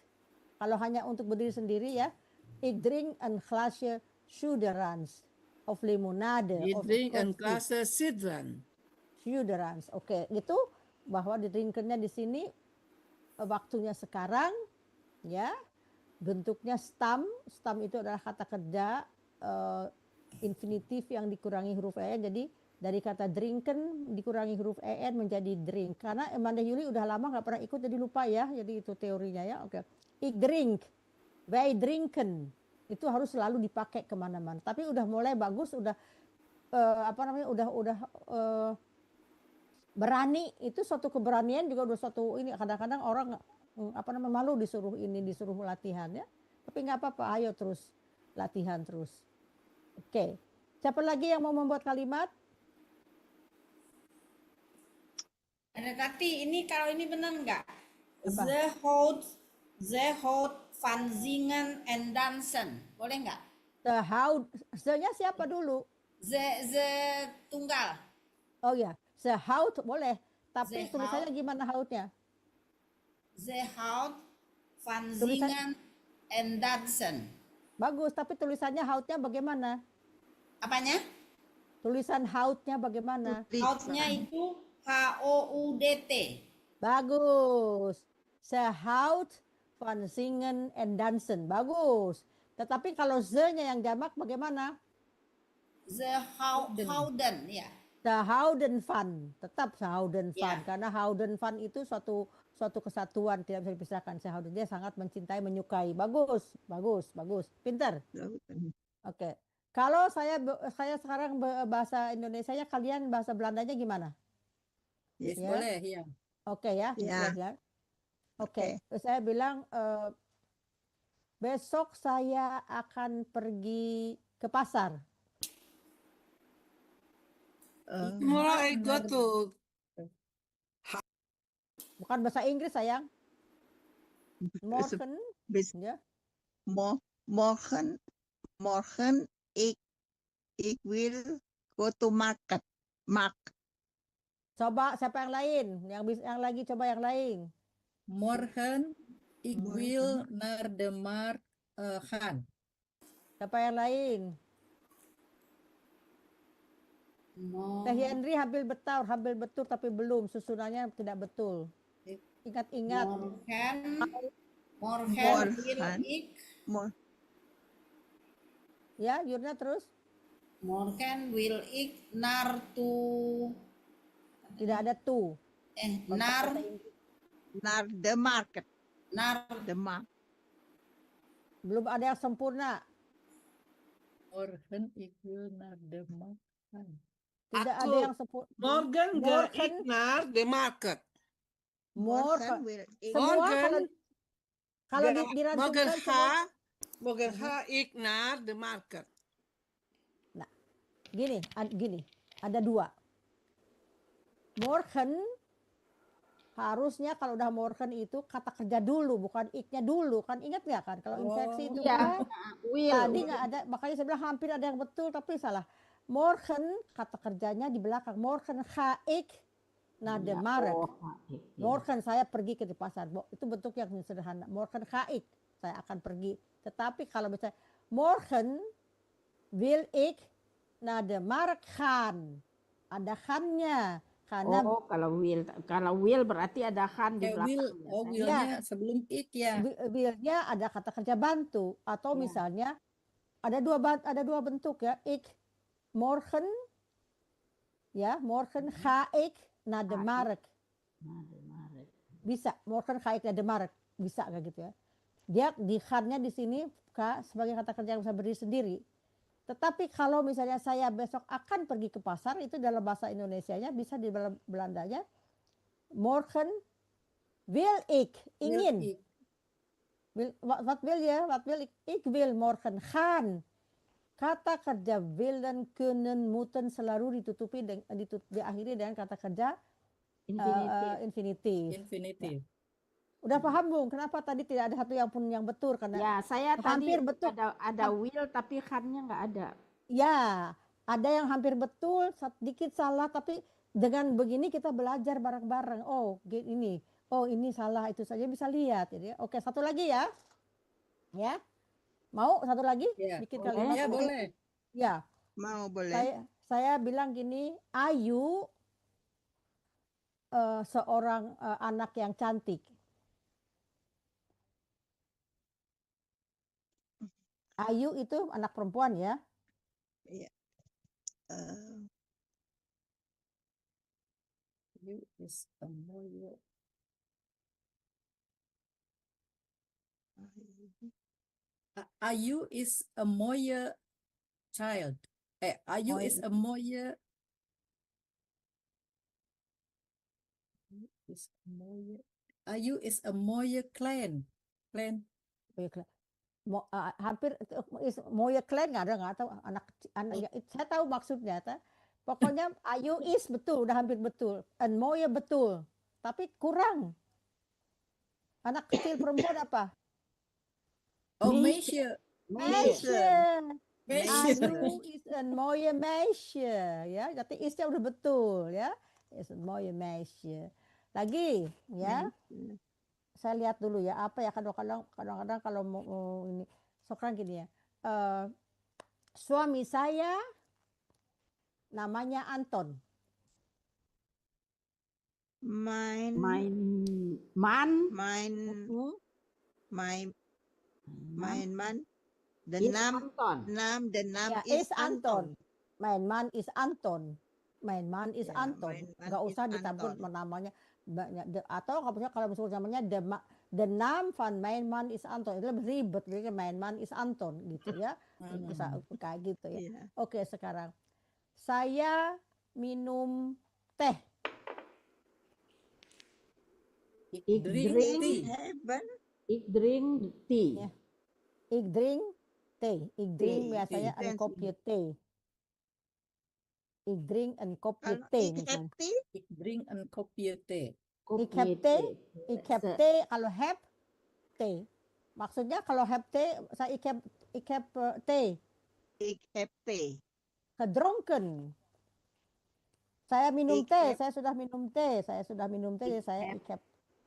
kalau hanya untuk berdiri sendiri ya, ik drink een glasje suderans. Of limonade. Je of drink een koffie. glas sidran. Suderans. Oke, itu bahwa di drinkernya di sini waktunya sekarang, ya. Bentuknya stam. Stam itu adalah kata kerja infinitif yang dikurangi huruf en. Jadi dari kata drinken dikurangi huruf en menjadi drink. Karena Amanda Yuli udah lama nggak pernah ikut jadi lupa ya. Jadi itu teorinya ya. Oke. Ik drink. Wij drinken. Itu harus selalu dipakai kemana-mana. Tapi udah mulai bagus. Udah udah berani. Itu suatu keberanian juga udah suatu ini. Kadang-kadang orang malu disuruh latihan ya. Tapi nggak apa-apa. Ayo terus latihan terus. Oke. Siapa lagi yang mau membuat kalimat? Ada Tati, ini kalau ini benar nggak? Apa? Ze houdt van zingen en dansen. Boleh nggak? The-nya siapa dulu? Ze tunggal. Oh ya, sehout boleh. Tapi Ze tulisannya gimana houtnya? Ze houdt van Tulisan- zingen en dansen. Bagus, tapi tulisannya houtnya bagaimana? Apanya? Tulisan houtnya bagaimana? Houtnya itu H-O-U-D-T. Bagus. Sehout van zingen en dansen. Bagus. Tetapi kalau ze-nya yang jamak bagaimana? Ze houden, ya. Sehouden van. Tetap sehouden van. Ya. Karena houden van itu suatu kesatuan, tidak bisa dipisahkan. Sehouden, dia sangat mencintai, menyukai. Bagus, bagus, bagus. Pintar. Oke. Kalau saya bahasa Indonesianya, kalian bahasa Belandanya gimana? Yes. Ya. Boleh ya. Oke ya, Ya. ya. Oke, saya bilang besok saya akan pergi ke pasar. Tomorrow I go to Bukan bahasa Inggris sayang. Morgen, Bes- ya. Morgen, morgen, ik will go to market. Coba siapa yang lain? Yang lagi coba yang lain. Morgen, ik wil naar de markt gaan. Siapa yang lain? Teh Henry hampir betul tapi belum. Susunannya tidak betul. Ingat-ingat. Morgen will ik. Ya, Yurna terus. Morgen will ik naar toe. Tidak ada tu. Naar the market. naar The market. Belum ada yang sempurna. Morgen, ik wil naar de markt gaan. Tidak ada Aku. yang sempurna. morgen ga ik naar de market. Morgen will ik. Semua Morgen kalau morgen dirancungkan semua. ga ik naar de market. Nah, gini, ada dua. Morgen harusnya kalau udah morgen itu kata kerja dulu, bukan iknya dulu, kan ingat nggak kan? Kalau infeksi itu kan tadi nggak ada, makanya saya bilang hampir ada yang betul tapi salah. Morgen kata kerjanya di belakang. Morgen ga ik naar de markt. Morgen saya pergi ke pasar. Itu bentuk yang sederhana. Morgen ga ik, saya akan pergi. Tetapi kalau misalnya morgen wil ik naar de markt gaan, ada gaan-nya. Karena kalau will berarti ada kan di belakang. Willnya sebelum ik ya. Will-nya ada kata kerja bantu atau misalnya ada dua bentuk ya. Ik morgen, ya morgen ga ik naar de markt. Bisa morgen ga ik naar de markt, bisa kayak gitu ya. Dia di kan-nya di sini sebagai kata kerja yang bisa berdiri sendiri. Tetapi kalau misalnya saya besok akan pergi ke pasar, itu dalam bahasa Indonesianya bisa di dalam Belandanya morgen wil ik, ingin. Wat wil je? Wat wil ik? Ik wil morgen gaan. Kata kerja willen, kunnen, moeten selalu diakhiri dengan kata kerja infinitif. Ya. Udah paham Bung? Kenapa tadi tidak ada satu yang pun yang betul? Karena ya, saya hampir tadi betul. ada will tapi kan-nya nggak ada. Ya, ada yang hampir betul, sedikit salah, tapi dengan begini kita belajar bareng-bareng. Oh, ini. Oh, ini salah, itu saja bisa lihat. Jadi, oke, satu lagi ya. Ya. Mau satu lagi? Ya, Bikin kalimat. ya boleh. Ya. Mau boleh. Saya bilang gini, Ayu seorang anak yang cantik. Ayu itu anak perempuan ya? Iya. Ayu is a mooie. Ayu is a mooie child. Ayu is a mooie. Ayu is a mooie klein. Hampir mooie klein nggak tahu anak ya, saya tahu maksudnya. Pokoknya Ayu is betul, udah hampir betul. And mooie betul, tapi kurang. Anak kecil perempuan apa? Oh, meisje. Ayu is een mooie meisje, ya. Jadi isnya udah betul, ya. Is een mooie meisje. Lagi, ya. Saya lihat dulu ya, apa ya kadang-kadang kalau mau ini, sekarang gini ya. Suami saya namanya Anton. Mein man. The name is Anton. Mein man is Anton. Mein man is Anton. Nggak usah ditabur namanya banyak. Atau kalau misalnya namanya the name van mijn man is Anton. Itu lebih ribet. Jadi mein man is Anton gitu ya. Bisa kayak gitu ya. Oke, sekarang saya minum teh. Ik Drink drink, tea. Heaven. ik drink tea. Ya. Ik drink teh. Ik drink Tea, biasanya tea. een kopje thee. Ik drink een kopje Kalau thee ik heb misalnya. tea, Ik drink een kopje thee. Ik heb Kopje thee. thee. Ik heb thee. Kalau heb thee. Maksudnya kalau heb thee, ik heb thee ik heb thee. gedronken. Saya minum Ik teh, heb- saya sudah minum teh, jadi saya ik heb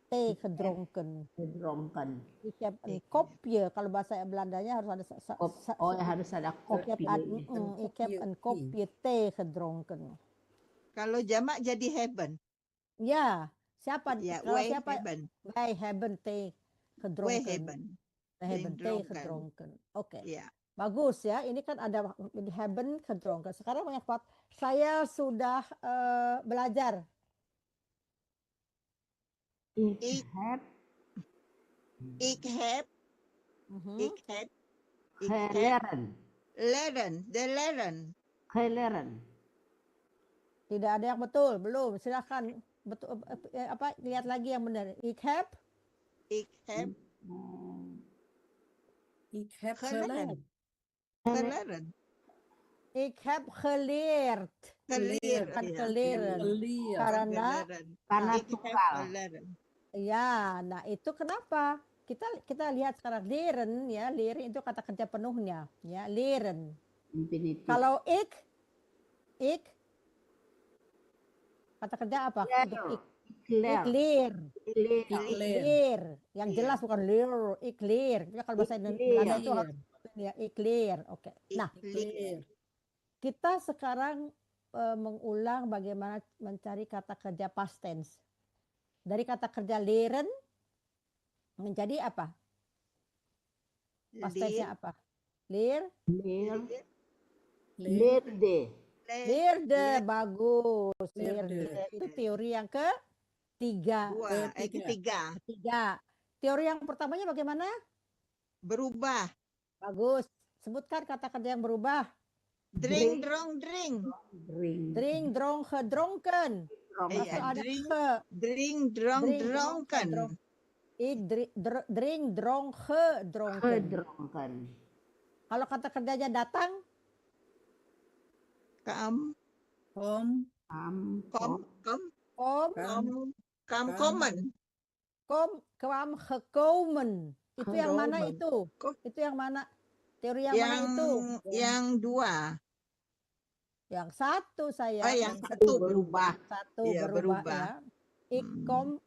thee gedronken. Gedronken. Ik heb een kopje, kalau bahasa Belandanya harus ada Oh ya harus ada ik heb, kopi. ik heb een kopje thee gedronken. Kalau jamak jadi heaven. Ya, siapa? Ya, Kalau wij siapa? hebben. Wij hebben thee Wij gedronken. hebben. Wij hebben thee gedronken. gedronken. Oke. Ya. Bagus ya, ini kan ada haben gedronken. Sekarang banyak Pak, saya sudah belajar. Ik heb Ik heb. Mhm. Ik heb. Ik heb geleren. leren. De leren. Geleren. Tidak ada yang betul, belum. Silakan betul apa lihat lagi yang benar. Ik heb Ik heb Ik heb Geleren. geleerd. geleren. ik heb geleerd. Geleerd. Bukan Ja. geleren. Geleerd. Karena Geleren. Karena Ik heb tunggal. geleren. ya, nah itu kenapa? Kita lihat sekarang leren ya, leren itu kata kerja penuhnya ya, leren. Infinitif. Kalau ik kata kerja apa? Untuk ik Ikler. leer. Ikler. Leer. Yang Iya. jelas bukan leer, ik leer. Ya, kalau bahasa Belanda itu harus ya ik leer. Oke. Nah, Ik leer. kita sekarang mengulang bagaimana mencari kata kerja past tense. Dari kata kerja leren menjadi apa? Past tense-nya apa? Leer, Leer. Leer. Leerde. leerde, bagus. Leerde. Leerde itu teori yang ketiga. Dua. Ketiga. Ketiga. Teori yang pertamanya bagaimana? Berubah. Bagus. Sebutkan kata kerja yang berubah. Drink, drong, drink. Drink. Drink, drong, gedronken. Dronken. Langsung ada drink. ke. Drink, drong, Drink, dronken. Ik drink, drong, gedronken. Gedronken. Kalau kata kerjanya datang, Kam, Kom. kom, kom, kom, kam, komen. kwam gekomen. Itu yang mana Gekomen. itu? Kok- Itu yang mana? Teori yang mana itu? Yang dua. Yang satu saya. Oh, yang satu berubah. Satu Iya, berubah berubah. ya. Ik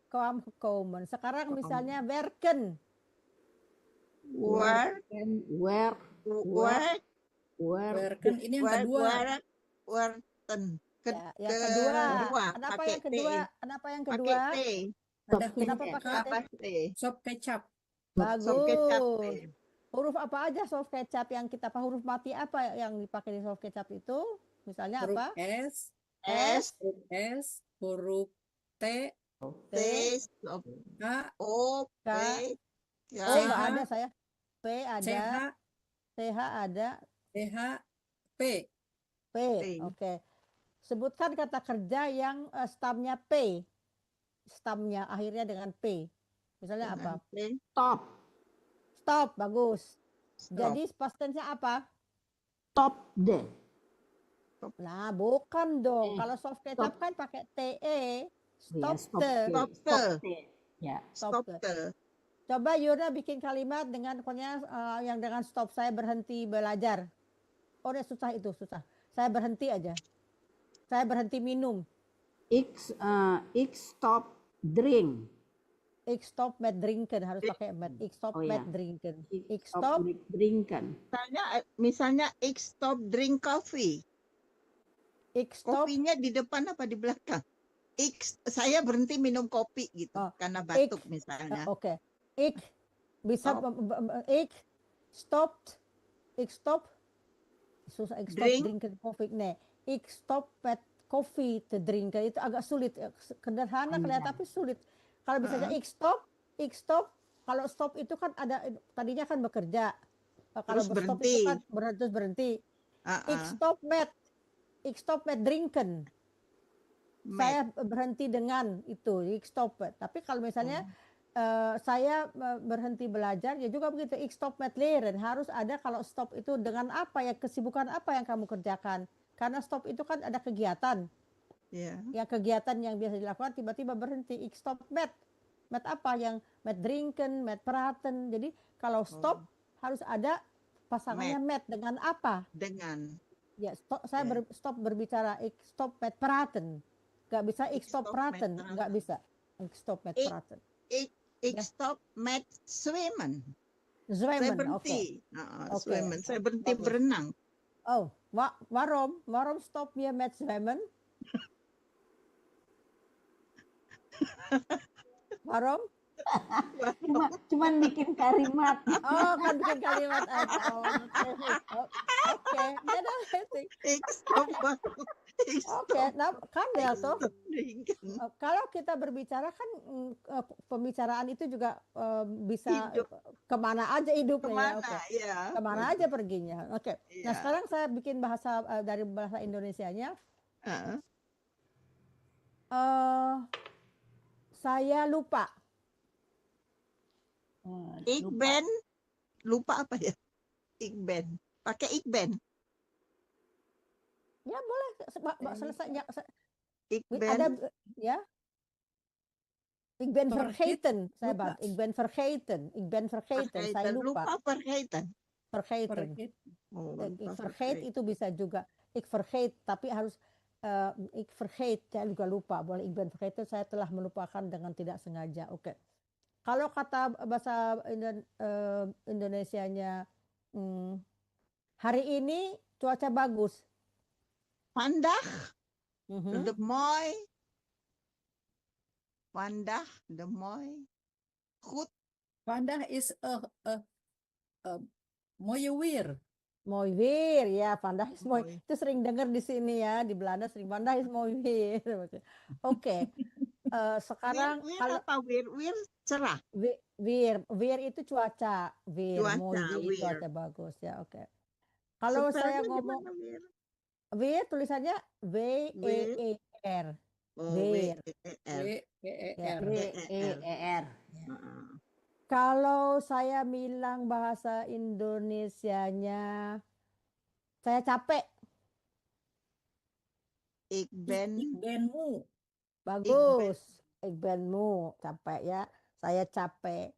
kwam gekomen. Sekarang misalnya werken. Work, Work. work, Work. Werken ini yang kedua. work, worten. Ya, yang kedua. Kenapa pakai yang kedua? T. Kenapa yang Pakai kedua? T. Ada huruf Kenapa pakai K. T? Apa T? Sop kecap. Sop kecap T. Bagus. Huruf apa aja soft kecap yang kita huruf mati apa yang dipakai di soft kecap itu? Misalnya Huruf apa? S. S, Huruf S. Huruf T. T, sop, K. O, P, K. ya. O nggak ada saya. P ada, CH. CH ada, TH. P. P. P. Oke. Sebutkan kata kerja yang stamnya P. Stamnya akhirnya dengan P. Misalnya apa? P, Top. Stop, bagus. stop. Jadi past tense-nya apa? Top de. Nah, bukan dong. Kalau soft kecap kan pakai TE. Stop Stop the. Stop Stop the. the. Ya. Stop the. the. Coba Yuna bikin kalimat dengan pokoknya yang dengan stop. Saya berhenti belajar. Oh, ini susah itu, susah. Saya berhenti aja. Saya berhenti minum. Ik stop drink. Ik stop met drinken. Harus pakai met. Ik stop Oh, met ya. drinken. Ik Ik stop. drinken. Misalnya ik stop drink coffee. Ik stop. Kopinya di depan apa di belakang? Saya berhenti minum kopi gitu Oh, karena batuk misalnya. Oke. Ik bisa Stop. ik stopped. Ik stop. Susah. Ik stop Drink. drinken koffie. Nee. Ik stop met koffie te drinken. Itu agak sulit. Sederhana kelihatan tapi sulit. Kalau misalnya ik stop. Kalau stop itu kan ada tadinya kan bekerja. Kalau Terus berstop berhenti. itu kan berhenti. Ik stop met drinken. saya berhenti dengan itu, ik stop het. Tapi kalau misalnya saya berhenti belajar, ya juga begitu, ik stop met leren. Harus ada kalau stop itu dengan apa ya, kesibukan apa yang kamu kerjakan. Karena stop itu kan ada kegiatan. Ya. Yang kegiatan yang biasa dilakukan tiba-tiba berhenti, ik stop met. Met apa yang met drinken, met praten. Jadi kalau stop harus ada pasangannya met dengan apa? Dengan. Ya, saya stop berbicara, ik stop met praten. Nggak bisa ik stop praten, nggak bisa. Ik stop met praten. Ik stop met zwemmen. Zwemmen, Saya berhenti. Oke. Zwemmen. Saya berhenti berenang. Oh, waarom? Waarom stop je met zwemmen? Waarom? Cuman bikin kalimat. Oh, kan bikin kalimat aja. Oke. Ik stop. Oke, nah kan ya toh. Kalau kita berbicara kan pembicaraan itu juga bisa kemana aja hidupnya. Kemana, ya. Kemana aja perginya. Oke. Nah sekarang saya bikin bahasa dari bahasa Indonesianya. Saya lupa. Ik ben lupa apa ya? Ik ben. Pakai ik ben. Ya boleh selesai. Ik ben. Ada ya. Ik ben vergeten, saya bang. Ik ben vergeten. Ik ben vergeten. Saya lupa. Lupa vergeten. Vergeten. Ik vergeet itu bisa juga. Ik vergeet, tapi harus ik vergeet, saya juga lupa. Boleh ik ben vergeten, saya telah melupakan dengan tidak sengaja. Oke. Kalau kata bahasa Indonesianya, hari ini cuaca bagus. Vandaag de mooi. Vandaag de mooi. Goed. Vandaag is mooie weer. Mooi weer, ya. Vandaag is mooi. Itu sering dengar di sini ya, di Belanda sering vandaag is mooi weer. Oke. Sekarang weer kalau apa weer cerah. Weer itu cuaca, mooi weer, cuaca bagus ya. Oke. Kalau saya ngomong weer tulisannya W-E-E-R. Weer. W-E-E-R. Kalau saya bilang bahasa Indonesianya, saya capek. Ik ben moe. Bagus. Ik ben moe. Capek ya. Saya capek.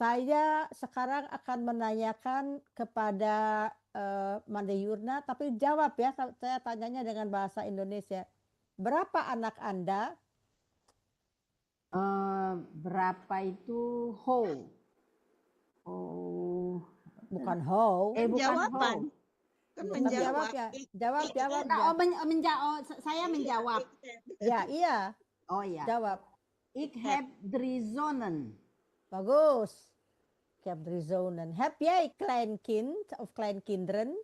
Saya sekarang akan menanyakan kepada Mande Yurna, tapi jawab ya. Saya tanyanya dengan bahasa Indonesia. Berapa anak Anda? Berapa itu how? Bukan how. Bukan jawaban. how. Kan Menjawab ya. Jawab. Saya menjawab. Ya, iya. Oh ya. Jawab. Ik heb 3 zonen. Bagus. Ik heb 3 zonen. Heb jij kleinkind of kleinkinderen?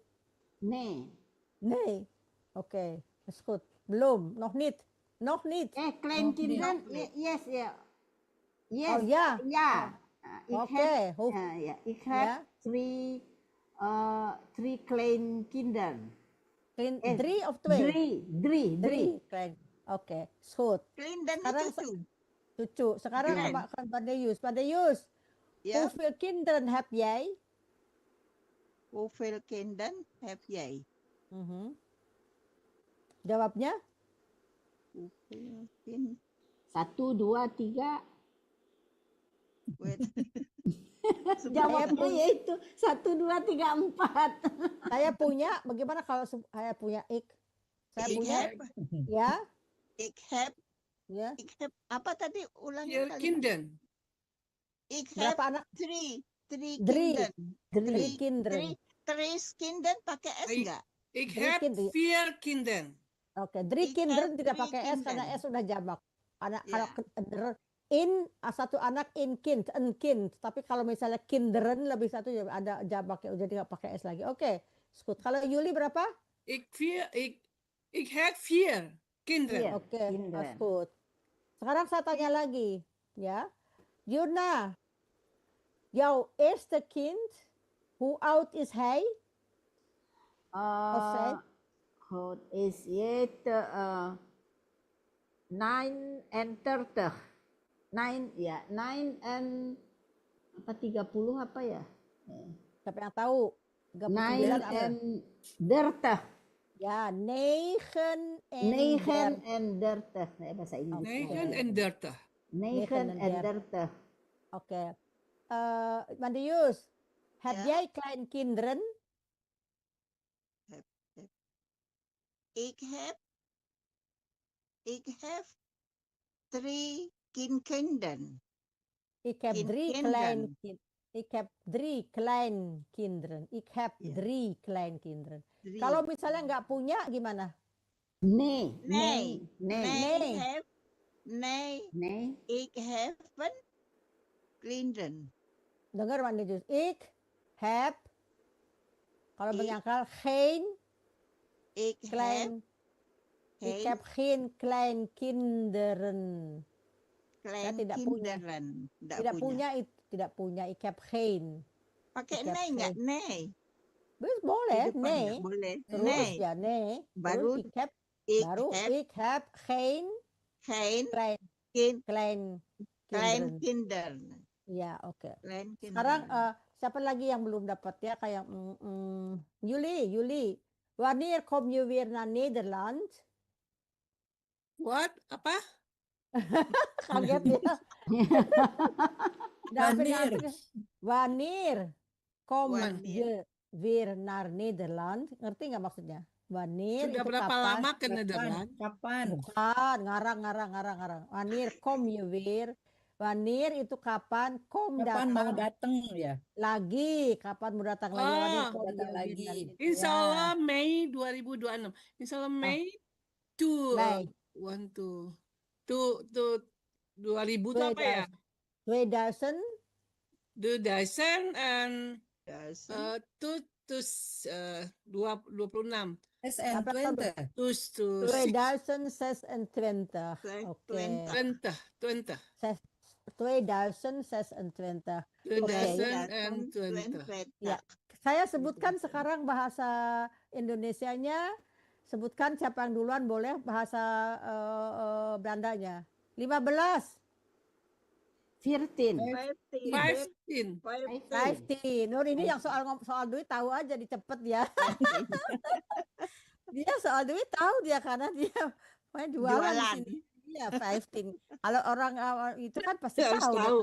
Nee. Nee. Oké, is goed. Belum, nog niet. Nog niet. Kleinkinderen? Yes, ja. Yes. Oh ja. Ja. Oké. Ik heb 3 kleinkinderen. 3 of 2? 3. Oke, is goed. Kinderen Sekarang cucu. cucu. Sekarang akan pada Yus. Pada Yus. Ja. Hoeveel kinderen heb jij? Hoeveel kinderen heb jij? Jawabnya? Hoeveel kinderen? 1, 2, 3. Wait. Jawabnya yaitu 1, 2, 3, 4. Saya punya, bagaimana kalau saya punya ik? Saya punya, ya. Ik heb, Ya. ik heb, apa tadi ulangi Vier kali? kinderen. Ik heb Berapa anak? 3 Drie. kinderen. 3 kinderen. 3 kinderen pakai S Hey. enggak? Ik 3 heb kinderen. 4 kinderen. Oke, 3 Ik kinderen heb tidak 3 pakai S karena kinderen. S sudah jamak. Anak Ya. kalau satu anak in kind, en kind. Tapi kalau misalnya kinderen lebih satu ada jamaknya jadi nggak pakai S lagi. Oke, good. Kalau Yuli berapa? Ik heb 4 kinderen. Oke, that's good. Sekarang saya tanya lagi, ya. Yurna, jouw eerste kind, hoe oud is hij? Of zij? Goed is het 9 and 30. 9 ya, 9 and apa 30 apa ya? Siapa yang tahu? 9 39 apa? and 30. Ya, 9 9 and 30. Bahasa Inggris. 9 en 30. 9 and 30. Oké. Mandius, heb Ja. jij kleinkinderen? Ik heb 3 kinderen. Ik heb drie Kinderen. Ik heb 3 kleinkinderen. Ik heb Ja. 3 kleinkinderen. 3. Kalau misalnya nggak punya gimana? Nee. Nee. Nee. Nee. Ik heb kinderen. Dengar Mandius. Ik heb, kalau Ik- menyangkal, geen Ik klein. Ik heb heb geen kleinkinderen. tidak punya. kleinkinderen. Tidak punya. Ik heb geen. Pakai Ik heb nee nggak? geen. Nee. Boleh, Di depan nee. nggak boleh. Terus Nee. ya nee. Baru Terus ik heb geen geen kleinkinderen. kleinkinderen. Ya, oke. Kleinkinderen. Sekarang siapa lagi yang belum dapat ya? Kayak Juli. Wanneer kom je weer naar Nederland? What? Apa? Kaget ya. Wanneer? Wanneer kom Wanneer. je weer naar Nederland? Ngerti nggak maksudnya? Wanneer Sudah itu berapa kapan? lama ke Nederland? Kapan? Bukan, ngarang. Wanneer kom je weer? Wanneer itu kapan? Kom Kapan mau datang datang ya? lagi? Kapan mau datang lagi? Wanneer Oh, kom je datang weer lagi. naar Nederland? Insya Ya. Allah Mei 2026. Insya Allah Mei Mei. 2000 itu apa ya? 2000 2000 and Duizend. 26. SN20. 2026. Oke. 20. 2026. 2020. Ya. Saya sebutkan sekarang bahasa Indonesianya. Sebutkan siapa yang duluan boleh bahasa Belandanya. 15. 14. 15. 15. Nur ini yang soal duit tahu aja dicepet ya. Dia soal duit tahu dia karena dia main jualan di sini. Iya, 15. Kalau orang itu kan pasti Harus tahu. tahu.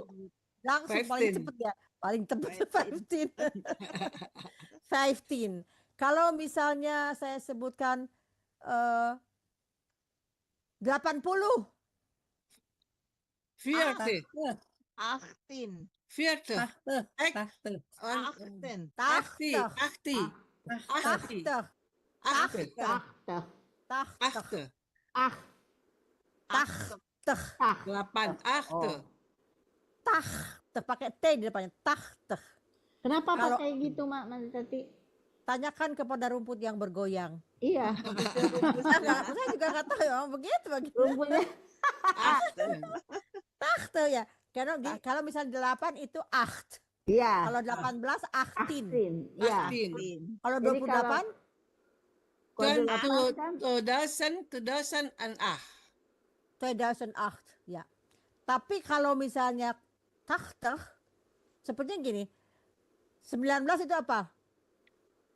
Langsung paling 15. cepet ya. Paling cepet 15. 15. Kalau misalnya saya sebutkan 80. 40. 18. 40. Tachten. 18. 80. 80. 80. 80. 8. 8. Pakai T di depannya. 80. Kenapa Kalau- pakai gitu, Mak Tati? Tanyakan kepada rumput yang bergoyang. Iya. Saya juga nggak tahu ya, begitu. Rumputnya. 80 ya. Kalau misalnya 8 itu 8. Iya. Kalau 18 18. 18. Iya. 18. Kalau Jadi 28 Kode 8 kan 2008. 2008 ya. Tapi kalau misalnya 80 sepertinya gini. 19 itu apa?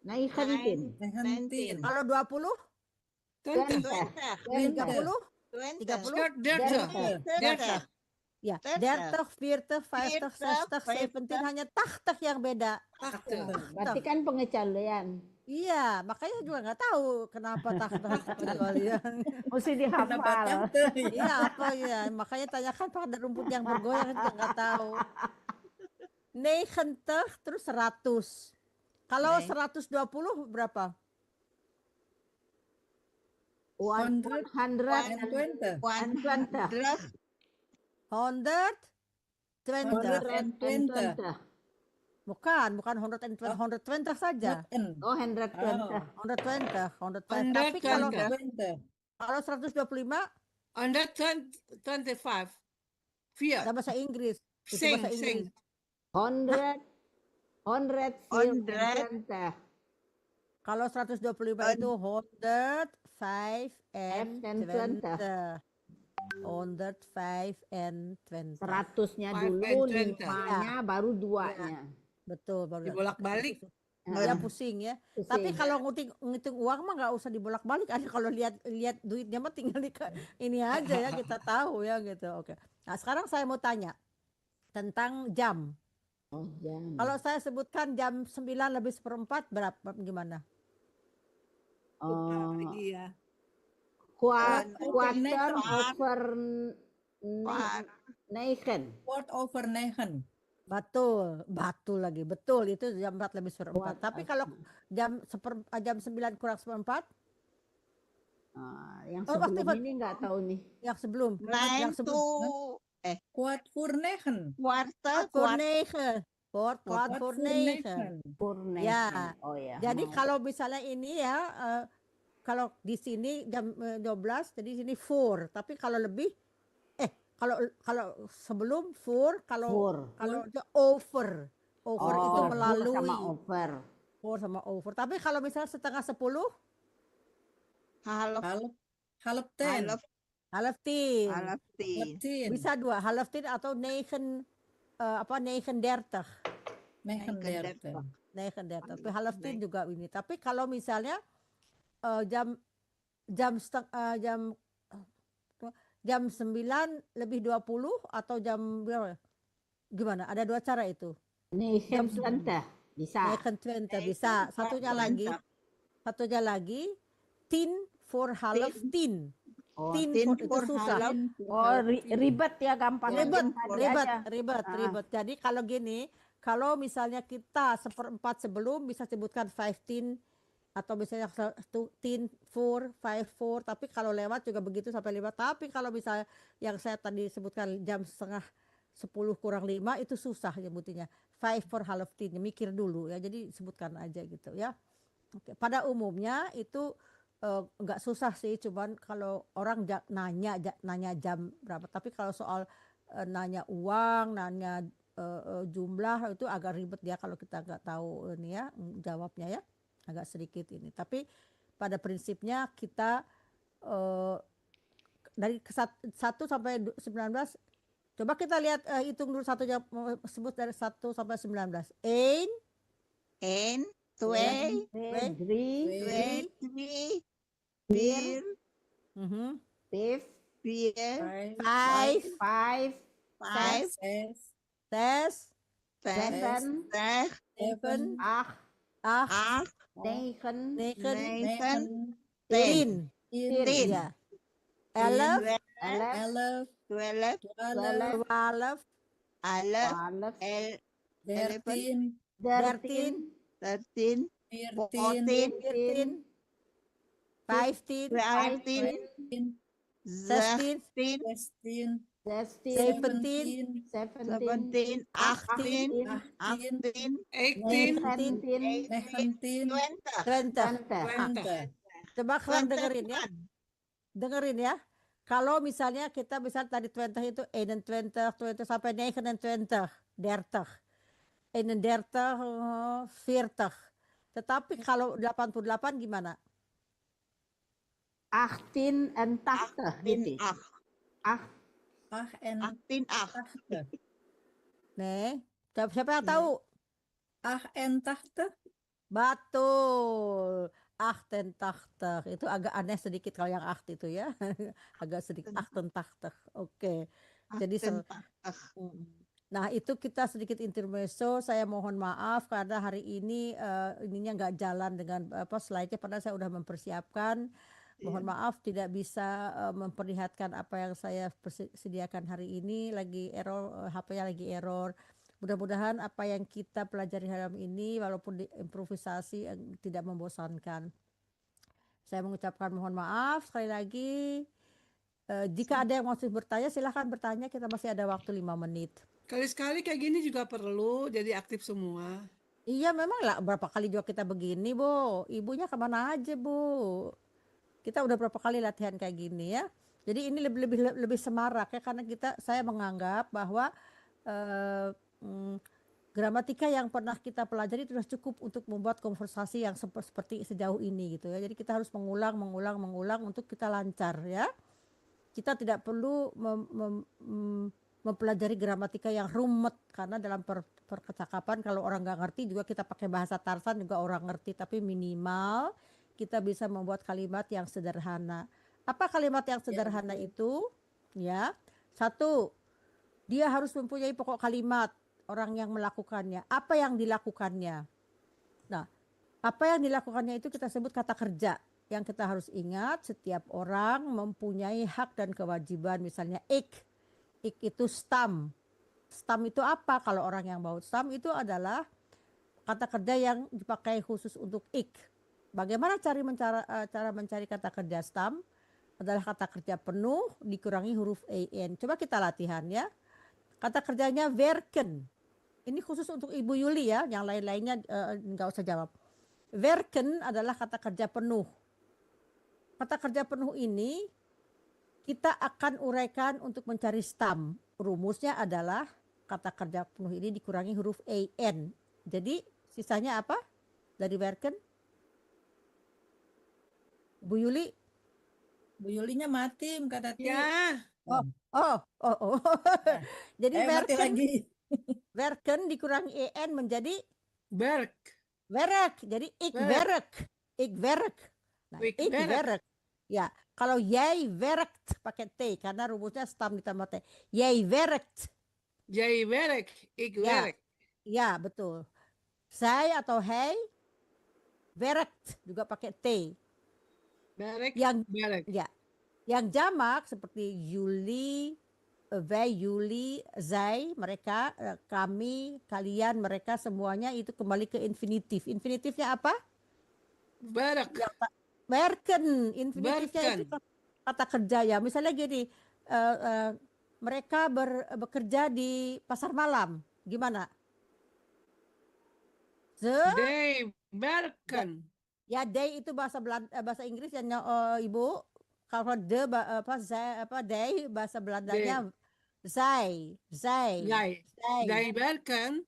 19. 19. Kalau 20, 20. 30, 30 30. ya. 30. 30, 40, 50, 60, 17 hanya 80 yang beda. 80. Berarti kan pengecualian. Iya, makanya juga nggak tahu kenapa 80 kecualian. Mesti Kenapa dihafal. tachten? Iya apa ya, makanya tanyakan pada rumput yang bergoyang juga nggak tahu. 90 terus 100. Kalau 120 berapa? 100 120. 100. 120. 120. Bukan 120 saja. Oh, 120. 120. Tapi kalau 120. 125 125. 4. ada bahasa Inggris. Itu Sing, bahasa sing. Inggris. 100. 100. Kalau 125 itu 105 and 20. 100, 5 and 20. 100-nya 5 dulu, and 20. 5-nya baru 2-nya. Betul, baru Dibolak-balik. ya pusing ya. Tapi Pusing. kalau ngitung uang mah nggak usah dibolak-balik aja, kalau lihat duitnya mah tinggal ini aja ya, kita tahu ya gitu. Oke. Nah, sekarang saya mau tanya tentang jam. Oh, jam. Kalau saya sebutkan jam 9:04 berapa, gimana? Iya. Quarter Quarter over 9. Quart over 9. Betul lagi, betul, itu jam 4:04. Tapi kalau jam 9 kurang 1/4, Yang Oh, waktu sebelum Pak. ini nggak tahu nih. yang sebelum, Nine yang to sebelum, Quart voor 9. quarter, for 9, quart for 9. Purna. Ya. Oh ya. Jadi mau. kalau misalnya ini ya, kalau di sini jam 12, jadi di sini 4. Tapi kalau lebih, kalau sebelum 4, kalau over itu Over melalui sama over. 4 sama over. Tapi kalau misalnya setengah 10, half, Half 10. half 10. half teen. 10. Bisa dua, half 10 atau 9, 39. 39. 39. Tapi half 10 juga ini. Tapi kalau misalnya jam 9:20 atau jam berapa? Gimana? Ada dua cara itu. Nation Center bisa. 9:20 bisa. Satunya lagi, tin for half tin. Oh, Tin tin itu for susah. ribet ya, gampang. Ribet. Jadi kalau gini, kalau misalnya kita 1/4 sebelum bisa sebutkan 15 atau misalnya 10, 4, 5, 4. Tapi kalau lewat juga begitu sampai 5. Tapi kalau misalnya yang saya tadi sebutkan jam setengah 10 kurang 5 itu susah nyebutinnya. 5 for half 10, mikir dulu ya. Jadi sebutkan aja gitu ya. Oke. Pada umumnya itu nggak susah sih, cuman kalau orang nanya jam berapa. Tapi kalau soal nanya uang, nanya jumlah, itu agak ribet ya kalau kita nggak tahu ini ya jawabnya ya, agak sedikit ini. Tapi pada prinsipnya kita dari 1 sampai 19, coba kita lihat, hitung dulu satu jam, sebut dari 1 sampai 19. 8, 12, 3, 23, 4, 5, 5, 5, 6, 7, 7, 8, 8, 9, 9, 10. 10, Ya. 11, 11, 12, 12, 13. 13, 13, 14. 15, 15, 16, 16, 17, 17, 18, 18, 18. 19. 20. Coba kalian dengerin ya. Kalau misalnya kita tadi 20 itu 21, 20 sampai 29, 30. 31, 40. Tetapi kalau 88 gimana? 18 en 80 gitu. 18. 18. Nih, siapa yang tahu? 88. Betul. 88. Itu agak aneh sedikit kalau yang 8 itu ya. Agak sedikit 88. Oke. Jadi nah, itu kita sedikit intermezzo. Saya mohon maaf karena hari ini ininya nggak jalan dengan slide-nya, padahal saya udah mempersiapkan. Mohon maaf tidak bisa memperlihatkan apa yang saya sediakan hari ini, lagi error, HP-nya lagi error. Mudah-mudahan apa yang kita pelajari hari ini walaupun diimprovisasi tidak membosankan. Saya mengucapkan mohon maaf sekali lagi. Jika ada yang masih bertanya silahkan bertanya, kita masih ada waktu 5 menit. Kali-sekali kayak gini juga perlu jadi aktif semua. Iya memang lah, berapa kali juga kita begini Bu. Ibunya kemana aja Bu. Kita udah berapa kali latihan kayak gini ya. Jadi ini lebih semarak ya, karena saya menganggap bahwa gramatika yang pernah kita pelajari itu sudah cukup untuk membuat konversasi yang seperti sejauh ini gitu ya. Jadi kita harus mengulang untuk kita lancar ya. Kita tidak perlu mempelajari gramatika yang rumit, karena dalam percakapan kalau orang nggak ngerti juga kita pakai bahasa Tarsan juga orang ngerti, tapi minimal kita bisa membuat kalimat yang sederhana. Apa kalimat yang sederhana itu? Ya, satu, dia harus mempunyai pokok kalimat orang yang melakukannya. Apa yang dilakukannya? Nah, apa yang dilakukannya itu kita sebut kata kerja. Yang kita harus ingat, setiap orang mempunyai hak dan kewajiban. Misalnya ik itu stam. Stam itu apa? Kalau orang yang baut stam itu adalah kata kerja yang dipakai khusus untuk ik. Bagaimana cara mencari kata kerja stam? Adalah kata kerja penuh dikurangi huruf en. Coba kita latihan ya. Kata kerjanya werken. Ini khusus untuk Ibu Yuli ya, yang lain-lainnya nggak usah jawab. Werken adalah kata kerja penuh. Kata kerja penuh ini kita akan uraikan untuk mencari stam. Rumusnya adalah kata kerja penuh ini dikurangi huruf en. Jadi sisanya apa dari werken? Bu Yuli? Bu Yulinya mati, Kak Tati. Ya, Oh. Jadi Mati lagi. werken dikurangi en menjadi werk. werk. Jadi ik werk. Ik werk. Nah, Ik ik werk. werk. Ya, kalau jij werkt pakai T karena rumusnya stam ditambah T. Jij werkt. Jij werk, ik Ya. werk. Ya, betul. Zij atau hij werkt juga pakai T. Werk, Yang werk. ya, yang jamak seperti Yuli, wij, Yuli, zij, mereka, kami, kalian, mereka, semuanya itu kembali ke infinitif. Infinitifnya apa? Werk. Werken. Infinitifnya itu Werken. kata kerja ya. Misalnya gini, mereka bekerja di pasar malam. Gimana? They werken. Ya, they itu bahasa Inggris ya, Ibu. Kalau they bahasa Belandanya zij. Zij. Zij werken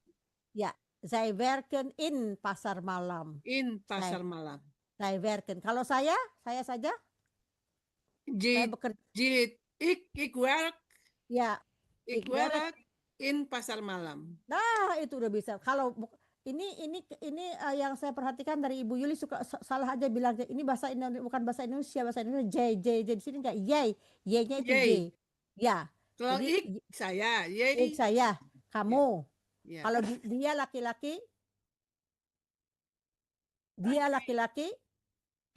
Ya, zij werken in pasar malam. in pasar malam. Zij werken. Kalau saya saja saya bekerja. Ik werk. Ya, Ik ik werk. werk in pasar malam. Nah, itu udah bisa. Kalau ini yang saya perhatikan dari Ibu Yuli suka salah aja bilangnya. Ini bahasa Indonesia, bukan bahasa Indonesia, bahasa Indonesia J. Di sini enggak yay. Y-nya itu J. Yay. Ya. Kalau Jadi ik saya, ik saya, kamu. Ya. Kalau dia laki-laki,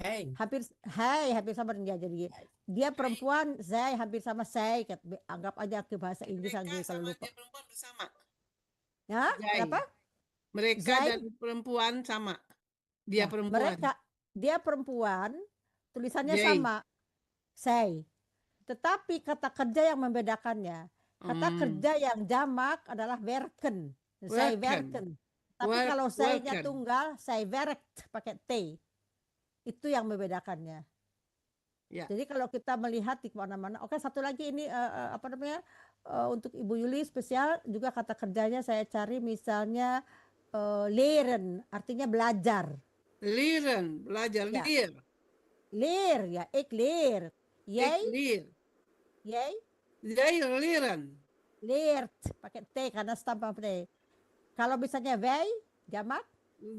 Hey. hampir sama dengan dia. Jadi dia perempuan, saya hampir sama saya. Anggap aja ke bahasa Inggris aja Mereka kalau sama lupa. dia perempuan bersama. Ya, Zai. kenapa? Mereka Zai. dan perempuan sama. Dia Nah, perempuan. dia perempuan, tulisannya Yay. sama, saya. Tetapi kata kerja yang membedakannya, kata kerja yang jamak adalah werken, saya werken. Tapi kalau saya-nya werken. tunggal, saya werkt pakai T. Itu yang membedakannya. Ya. Jadi kalau kita melihat di mana-mana, oke, satu lagi ini untuk Ibu Yuli spesial juga kata kerjanya saya cari misalnya leren, artinya belajar. Leren, belajar, Ya. leer. Leer ya, ik leer. Ik Jij, leer. jij Jij leren. leert pakai T karena stam T. Kalau misalnya wij, jamak,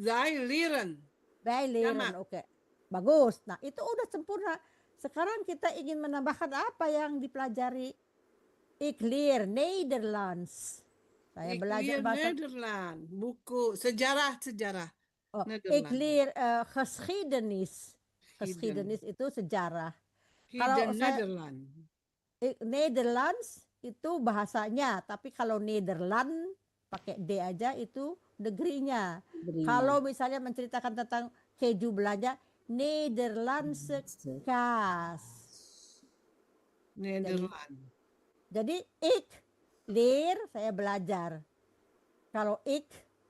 Zij leren. wij leren, Jamak. oke. Bagus. Nah, itu udah sempurna. Sekarang kita ingin menambahkan apa yang dipelajari? Ik leer Nederlands. Saya Ik belajar leer bahasa. Nederland. Buku sejarah. Oh, ik Nederland. leer geschiedenis. Geschiedenis itu sejarah. Kalau Hidden saya- Nederland. Nederlands itu bahasanya, tapi kalau Nederland pakai D aja itu negerinya. Kalau misalnya menceritakan tentang keju Belanda, Nederlandse kaas. Nederland. Jadi ik leer, saya belajar. Kalau ik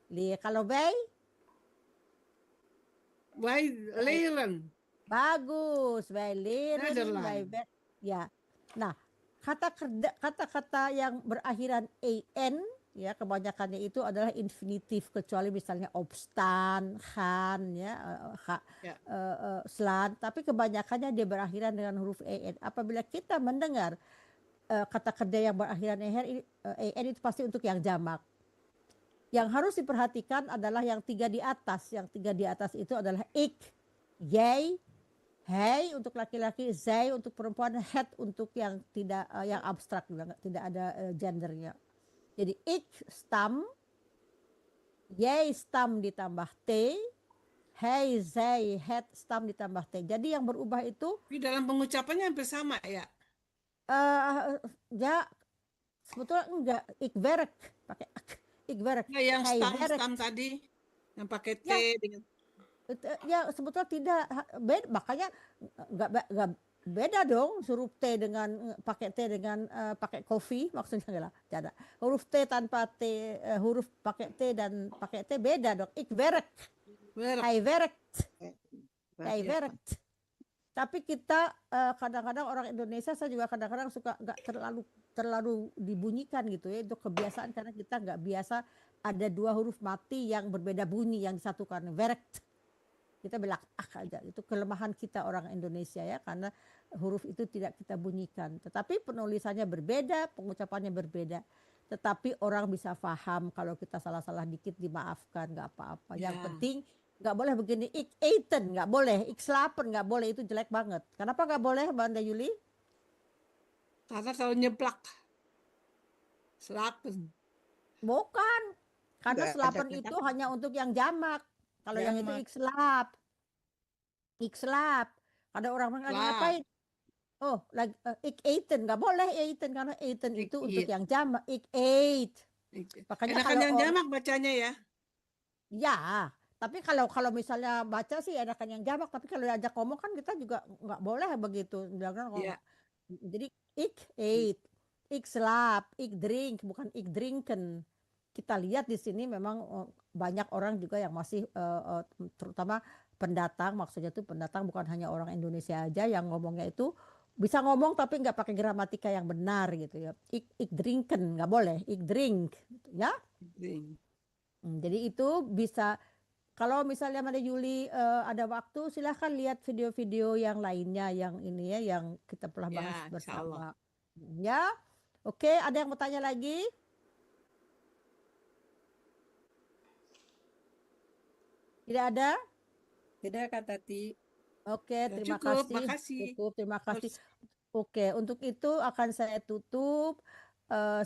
leer, kalau wij, Wij leren. bagus, wij leren, Nederland. ya. Nah, kata-kata yang berakhiran en ya kebanyakannya itu adalah infinitif kecuali misalnya opstan, khan, ya, Ya. slan, tapi kebanyakannya dia berakhiran dengan huruf en. Apabila kita mendengar kata kerja yang berakhiran en itu pasti untuk yang jamak. Yang harus diperhatikan adalah yang 3 di atas. Yang 3 di atas itu adalah ik, jij, hij untuk laki-laki, zij untuk perempuan, het untuk yang tidak yang abstrak juga tidak ada gendernya. Jadi ik stam, jij stam ditambah t, hij, zij, het stam ditambah t. Jadi yang berubah itu Tapi dalam pengucapannya hampir sama ya. ya sebetulnya enggak, ik werk pakai ak, ik werk, Nah, yang hij werk. stam tadi yang pakai T Ya. dengan Ya sebetulnya tidak beda, makanya nggak beda dong huruf T dengan pakai T dengan pakai kopi, maksudnya enggak lah, tidak ada. Huruf T tanpa T, huruf pakai T dan pakai T beda dong. Ik werk, hij werkt, hij Ya. werkt. Tapi kita kadang-kadang orang Indonesia, saya juga kadang-kadang suka nggak terlalu dibunyikan gitu ya, itu kebiasaan karena kita nggak biasa ada 2 huruf mati yang berbeda bunyi yang disatukan, werkt. Kita bilang aja, itu kelemahan kita orang Indonesia ya, karena huruf itu tidak kita bunyikan. Tetapi penulisannya berbeda, pengucapannya berbeda. Tetapi orang bisa paham, kalau kita salah-salah dikit dimaafkan, nggak apa-apa. Yang Ya. penting nggak boleh begini, ik eten nggak boleh, ik slapen nggak boleh, itu jelek banget. Kenapa nggak boleh, Banda Yuli? karena terlalu nyeplak. Selapen. Bukan, karena Nggak ada selapen kata- itu hanya untuk yang jamak. Kalau yang itu Jamak. ik slap. Ada orang lagi Slap. ngapain? Oh, lagi ik eten nggak boleh eten karena eten Ik itu untuk eat. yang jamak. Ik ate. Makanya Enakan kalau yang orang- jamak bacanya ya. Ya, tapi kalau misalnya baca sih enakan yang jamak, tapi kalau diajak ngomong kan kita juga nggak boleh begitu. Jangan ngomong. Iya. Jadi ik ate, ik slap, ik drink, bukan ik drinken. Kita lihat di sini memang banyak orang juga yang masih terutama pendatang, maksudnya itu pendatang bukan hanya orang Indonesia aja yang ngomongnya itu bisa ngomong tapi nggak pakai gramatika yang benar gitu ya. Ik drinken nggak boleh, ik drink, ya. Drink. Jadi itu bisa, kalau misalnya Mada Yuli ada waktu silahkan lihat video-video yang lainnya yang ini ya, yang kita pernah Ya, bahas insya Allah. bersama. Ya, oke, ada yang mau tanya lagi? Tidak ada? Tidak, Kak Tati. Oke, Ya, terima cukup, kasih. makasih. Cukup, terima kasih. Terus- Oke, untuk itu akan saya tutup.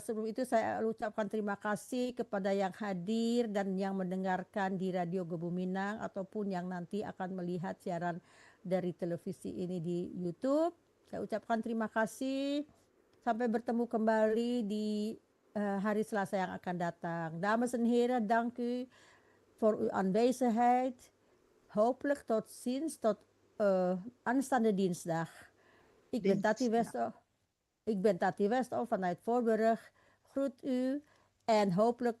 Sebelum itu saya ucapkan terima kasih kepada yang hadir dan yang mendengarkan di Radio Gebu Minang ataupun yang nanti akan melihat siaran dari televisi ini di YouTube. Saya ucapkan terima kasih. Sampai bertemu kembali di hari Selasa yang akan datang. Dames en heren, dank u voor uw aanwezigheid. Hopelijk tot ziens, tot aanstaande dinsdag. Ik ben Tati Westhoff. Ik ben Tati Westhoff vanuit Voorburg. Groet u en hopelijk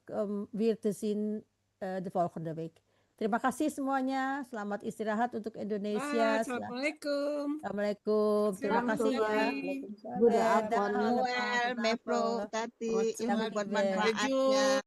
weer te zien de volgende week. Terima kasih semuanya. Selamat istirahat untuk Indonesia. Assalamualaikum. Assalamualaikum. Terima Selamat kasih ya. kembali. Good Dadah. afternoon. Noel, Mepro, Tati, Selamat buat Selamat manfaatnya.